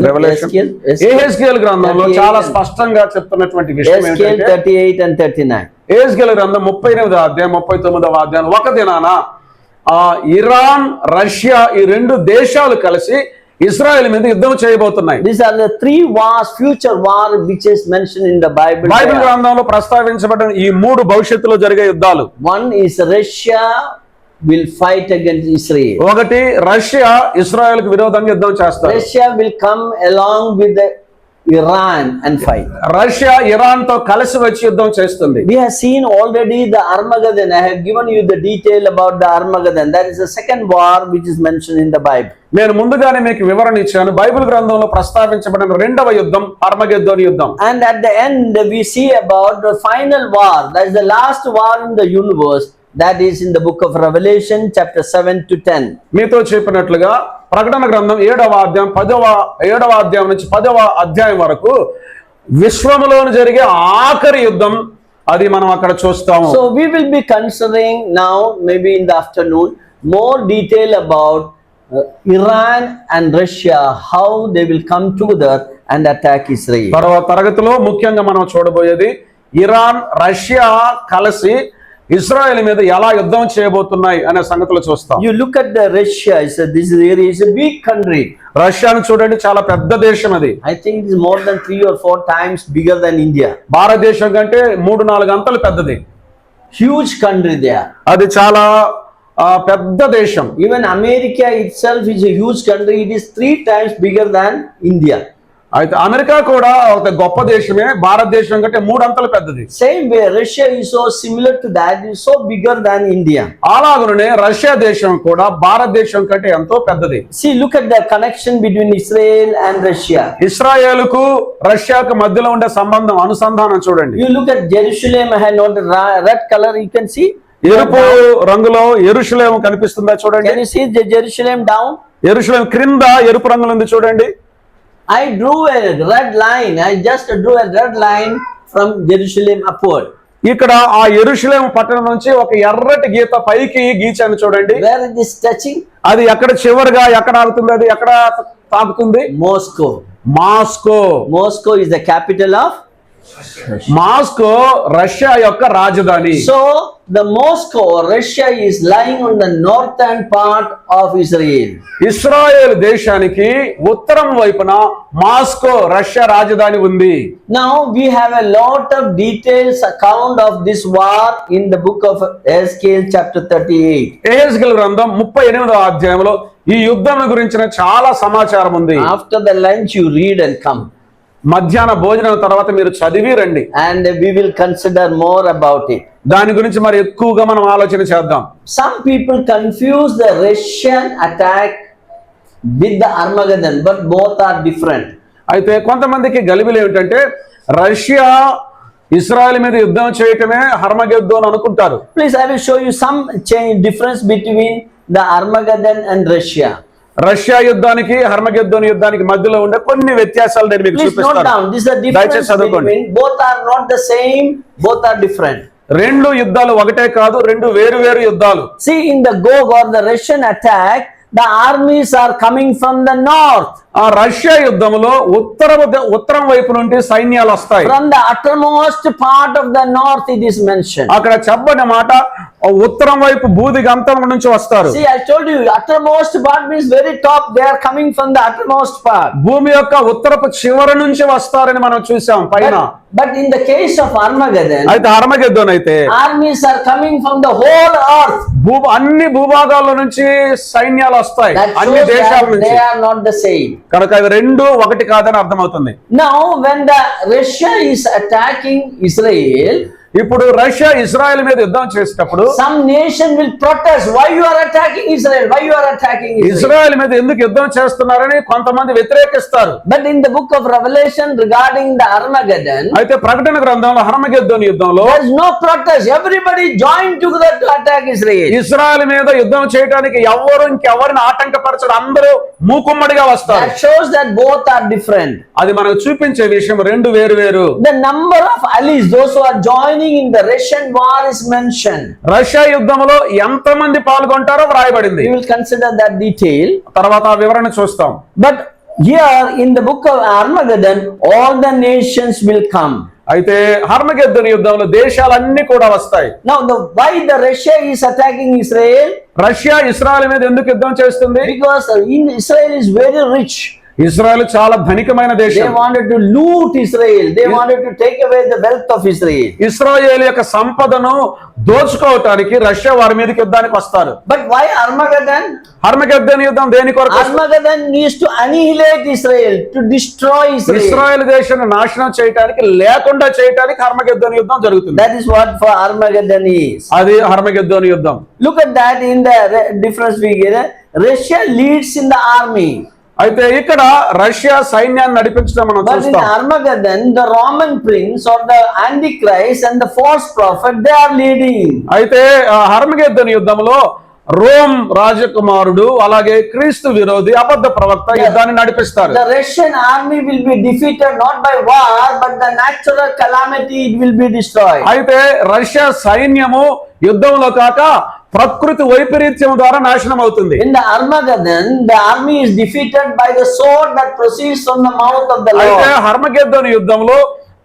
revolution Ezekiel. Ezekiel గ్రంథంలో 38 చాలా స్పష్టంగా చెప్తున్నటువంటి విషయం Ezekiel ఏంటంటే 38 and 39. ఎహెజ్కేల్ గ్రంథం 38వ అధ్యాయం 39వ అధ్యాయం ఒక దినాన ఇరాన్ రష్యా ఈ రెండు దేశాలు కలిసి ఇజ్రాయెల్ మీద యుద్ధం చేయబోతున్నాయి. These are the 3 wars, future war, which is mentioned in the Bible. Bible గ్రంథంలో ప్రస్తావించబడిన ఈ 3 భవిష్యత్తులో జరిగే యుద్ధాలు. One is Russia will fight against Israel. ఒకటి రష్యా ఇజ్రాయెల్ కు విరోధంగా యుద్ధం చేస్తారు. Russia will come along with the Iran and fight. Russia Iran తో కలిసి వచ్చి యుద్ధం చేస్తుంది. We have seen already the Armageddon. I have given you the detail about the Armageddon. That is the second war which is mentioned in the Bible. నేను ముందుగానే మీకు వివరణ ఇచ్చాను. బైబిల్ గ్రంథంలో ప్రస్తావించబడిన రెండవ యుద్ధం అర్మగెద్దోను యుద్ధం. And at the end we see about the final war. That is the last war in the universe. That is in the book of Revelation chapter 7 to 10. మీతో చెప్పినట్లుగా ప్రకటన గ్రంథం 7వ అధ్యాయం నుంచి 10వ అధ్యాయం వరకు విశ్వములోని జరిగే ఆఖరి యుద్ధం అది మనం అక్కడ చూస్తాము. So we will be considering now, maybe in the afternoon, more detail about Iran and Russia, how they will come together and attack Israel. తర్వాత తరగతిలో ముఖ్యంగా మనం చూడబోయేది ఇరాన్ రష్యా కలిసి ఇజ్రాయెల్ మీద ఎలా యుద్ధం చేయబోతున్నాయి అనే సంగతులు చూస్తాం. You look at the Russia, this area is a big country. రష్యాను చూడండి, చాలా పెద్ద దేశం అది. I think it is more than 3 or 4 times bigger than India. భారతదేశం కంటే 3-4 అంతలు పెద్దది. Huge country there. అది చాలా పెద్ద దేశం. Even America itself is a huge country. It is 3 times bigger than India. అయితే అమెరికా కూడా ఒక గొప్ప దేశమే, భారతదేశం కంటే 3 అంతలు పెద్దది. Same way, Russia is so similar to that, is so bigger than India. అలాగనే రష్యా దేశం కూడా భారతదేశం కంటే ఎంతో పెద్దది. See, look at the connection between Israel and Russia. ఇశ్రాయేలుకు రష్యాకు మధ్యలో ఉండే సంబంధం అనుసంధానం చూడండి. You look at Jerusalem, I have noted red color, you can see. ఎరుపు రంగులో యెరూషలేము కనిపిస్తుందా చూడండి. Can you see the Jerusalem down? యెరూషలేము క్రింద ఎరుపు రంగులో ఉంది చూడండి. I drew a red line. I just drew a red line from Jerusalem upward. ఇక్కడ ఆ యెరూషలేము పట్టణం నుంచి ఒక ఎర్రటి గీత పైకి గీచాను చూడండి. Where it is touching? అది ఎక్కడ చివరిగా ఎక్కడ ఆగుతుంది, అది ఎక్కడ తాకుతుంది? Moscow. Moscow is the capital of Moscow Russia యొక్క రాజధాని. So the Moscow, Russia is lying on the northern part of Israel. Israel దేశానికి ఉత్తరం వైపున మాస్కో రష్యా రాజధాని ఉంది. Now we have a lot of details account of this war in the book of Ezekiel chapter 38. Ezekiel గ్రంథం 38వ అధ్యాయంలో ఈ యుద్ధం గురించిన చాలా సమాచారం ఉంది. After the lunch you read and come. మధ్యాహ్న భోజనం తర్వాత మీరు చదివి రండి. And we will consider more about it. దాని గురించి మరి ఎక్కువగా మనం ఆలోచన చేద్దాం. Some people confuse the Russian attack with the Armageddon, but both are different. అయితే కొంతమందికి గలిబిలి ఏమిటంటే రష్యా ఇజ్రాయెల్ మీద యుద్ధం చేయటమే హర్మగెద్దోన్ అనుకుంటారు. Please, I will show you some difference between the Armageddon and Russia. Russia యుద్ధానికి హర్మగెద్దోన్ యుద్ధానికి మధ్యలో ఉండే కొన్ని వ్యత్యాసాలు నేను మీకు Please note down. చూపిస్తాను. This is a difference between. Both are not the same. Both are different. రెండు యుద్ధాలు ఒకటే కాదు, రెండు వేరు వేరు యుద్ధాలు. See, in the Gog or the Russian attack, the armies are coming from the north. ఆ రష్యా యుద్ధంలో ఉత్తరం వైపు నుండి సైన్యాలు వస్తాయి. From the uttermost part of the north it is mentioned. అక్కడ చెప్పని మాట ఉత్తరం వైపు బూది గంతం నుంచి వస్తారు. See, I told you, uttermost part means very top. They are coming from the uttermost part. భూమి యొక్క ఉత్తరపు చివరి నుంచి వస్తారని మనం చూసాం పైన. But in the case of Armageddon, అయితే అర్మగెద్దోన్ అయితే armies are coming from the whole earth. అన్ని భూభాగాల్లో నుంచి సైన్యాలు వస్తాయి, That అన్ని shows దేశాల that నుంచి. they are not the same. కనుక ఇవి రెండు ఒకటి కాదని అర్థమవుతుంది. Now, when the Russia is attacking Israel, ఇప్పుడు రష్యా ఇజ్రాయెల్ మీద యుద్ధం చేసేటప్పుడు some nation will protest. Why you are attacking Israel? Why you are attacking Israel? Israel మీద ఎందుకు యుద్ధం చేస్తున్నారని కొంతమంది వ్యతిరేకిస్తారు. But in the book of Revelation regarding the Armageddon, అయితే ప్రకటన గ్రంథంలో హర్మగెద్దోను యుద్ధంలో there is no protest. Everybody joined together to attack Israel. Israel మీద యుద్ధం చేయడానికి ఎవరు ఇంకెవరిని ఆటంకపరచడం, అందరూ మూకుమ్మడిగా వస్తారు. That shows that both are different. అది మనకు చూపించే విషయం రెండు వేరు వేరు. The number of allies, those who are joining in the Russian war is mentioned. Russia యుద్ధంలో ఎంతమంది పాల్గొంటారో వ్రాయబడింది. We will consider that detail. తర్వాత ఆ వివరణ చూస్తాం. But here in the book of Armageddon, all the nations will come. అయితే హర్మగెద్దోను యుద్ధంలో దేశాలన్నీ కూడా వస్తాయి. Now, why the Russia is attacking Israel? Russia Israel మీద ఎందుకు యుద్ధం చేస్తుంది? Because Israel is very rich. Israel చాలా ధనికమైన They దేశం. wanted to loot Israel. They wanted to take away the wealth of Israel. ఇశ్రాయేలు యొక్క సంపదను దోచుకోవటానికి రష్యా వారి మీదకి యుద్ధానికి వస్తారు. But why Armageddon? హర్మగెద్దోను యుద్ధం దేని కొరకు? Armageddon needs to annihilate Israel, to destroy Israel. Israel దేశాన్ని నాశనం చేయటానికి, లేకుండా చేయటానికి హర్మగెద్దోను యుద్ధం జరుగుతుంది. That is what for Armageddon is. అది హర్మగెద్దోను యుద్ధం. Look at that in the difference we get. Russia leads in the army. అయితే ఇక్కడ రష్యా సైన్యాన్ని నడిపించడం మనం But in చూస్తాం. Armageddon, the Roman prince or the Antichrist and the false prophet, they are leading. అయితే హర్మగెద్దోను యుద్ధంలో రోమ్ రాజకుమారుడు అలాగే క్రీస్తు విరోధి అబద్ధ ప్రవక్త యుద్ధాన్ని నడిపిస్తారు. The Russian army will be defeated not by war, but the natural calamity, it will be destroyed. అయితే రష్యా సైన్యము యుద్ధంలో కాక ప్రకృతి వైపరీత్యం ద్వారా నాశనం అవుతుంది. In the Armageddon, the army is defeated by the sword that proceeds from the mouth of the అయితే Lord. హర్మగెద్దోను యుద్ధంలో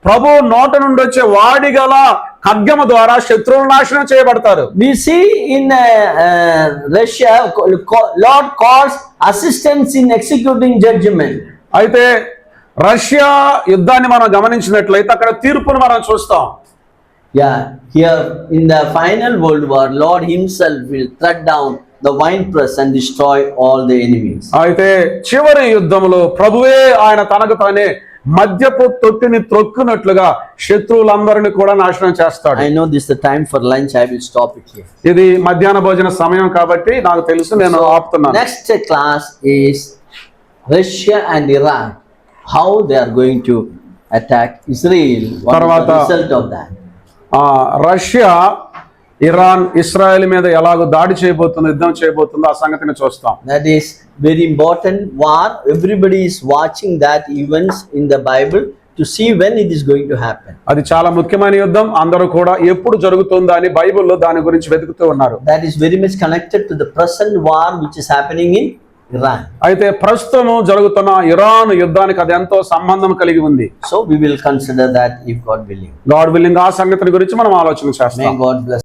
ప్రభు నోట నుండి వచ్చే వాడిగల ఖడ్గము ద్వారా శత్రువులు నాశనం చేయబడతారు. We see in Russia, Lord calls assistance in executing judgment. అయితే రష్యా యుద్ధాన్ని మనం గమనించినట్లయితే అక్కడ తీర్పును మనం చూస్తాం. Yeah, here in the final world war, Lord himself will tread down the winepress and destroy all the enemies. అయితే చివరి యుద్ధంలో ప్రభువే ఆయన తనకు తానే మద్యపు తొట్టిని త్రొక్కునట్లుగా శత్రువులందరినీ కూడా నాశనం చేస్తాడు. I know this is the time for lunch. I will stop it here. ఇది మధ్యాహ్న భోజన సమయం కాబట్టి నాకు తెలుసు, నేను ఆపుతున్నాను. Next class is Russia and Iran. How they are going to attack Israel. What is the result of that? Russia Iran Israel మీద ఎలాగో దాడి చేయబోతుందో, యుద్ధం చేయబోతుందో ఆ సంగతిని చూస్తాం. That is very important war. Everybody is watching that events in the Bible to see when it is going to happen. అది చాలా ముఖ్యమైన యుద్ధం. అందరూ కూడా ఎప్పుడు జరుగుతుందా అని బైబిల్లో దాని గురించి వెతుకుతూ ఉన్నారు. That is very much connected to the present war which is happening in Iran. అయితే ప్రస్తుతం జరుగుతున్న ఇరాన్ యుద్ధానికి అది ఎంతో సంబంధం కలిగి ఉంది. So we will consider that if God willing. God willing ఆ సంగతిని గురించి మనం ఆలోచన చేస్తాం. May God bless.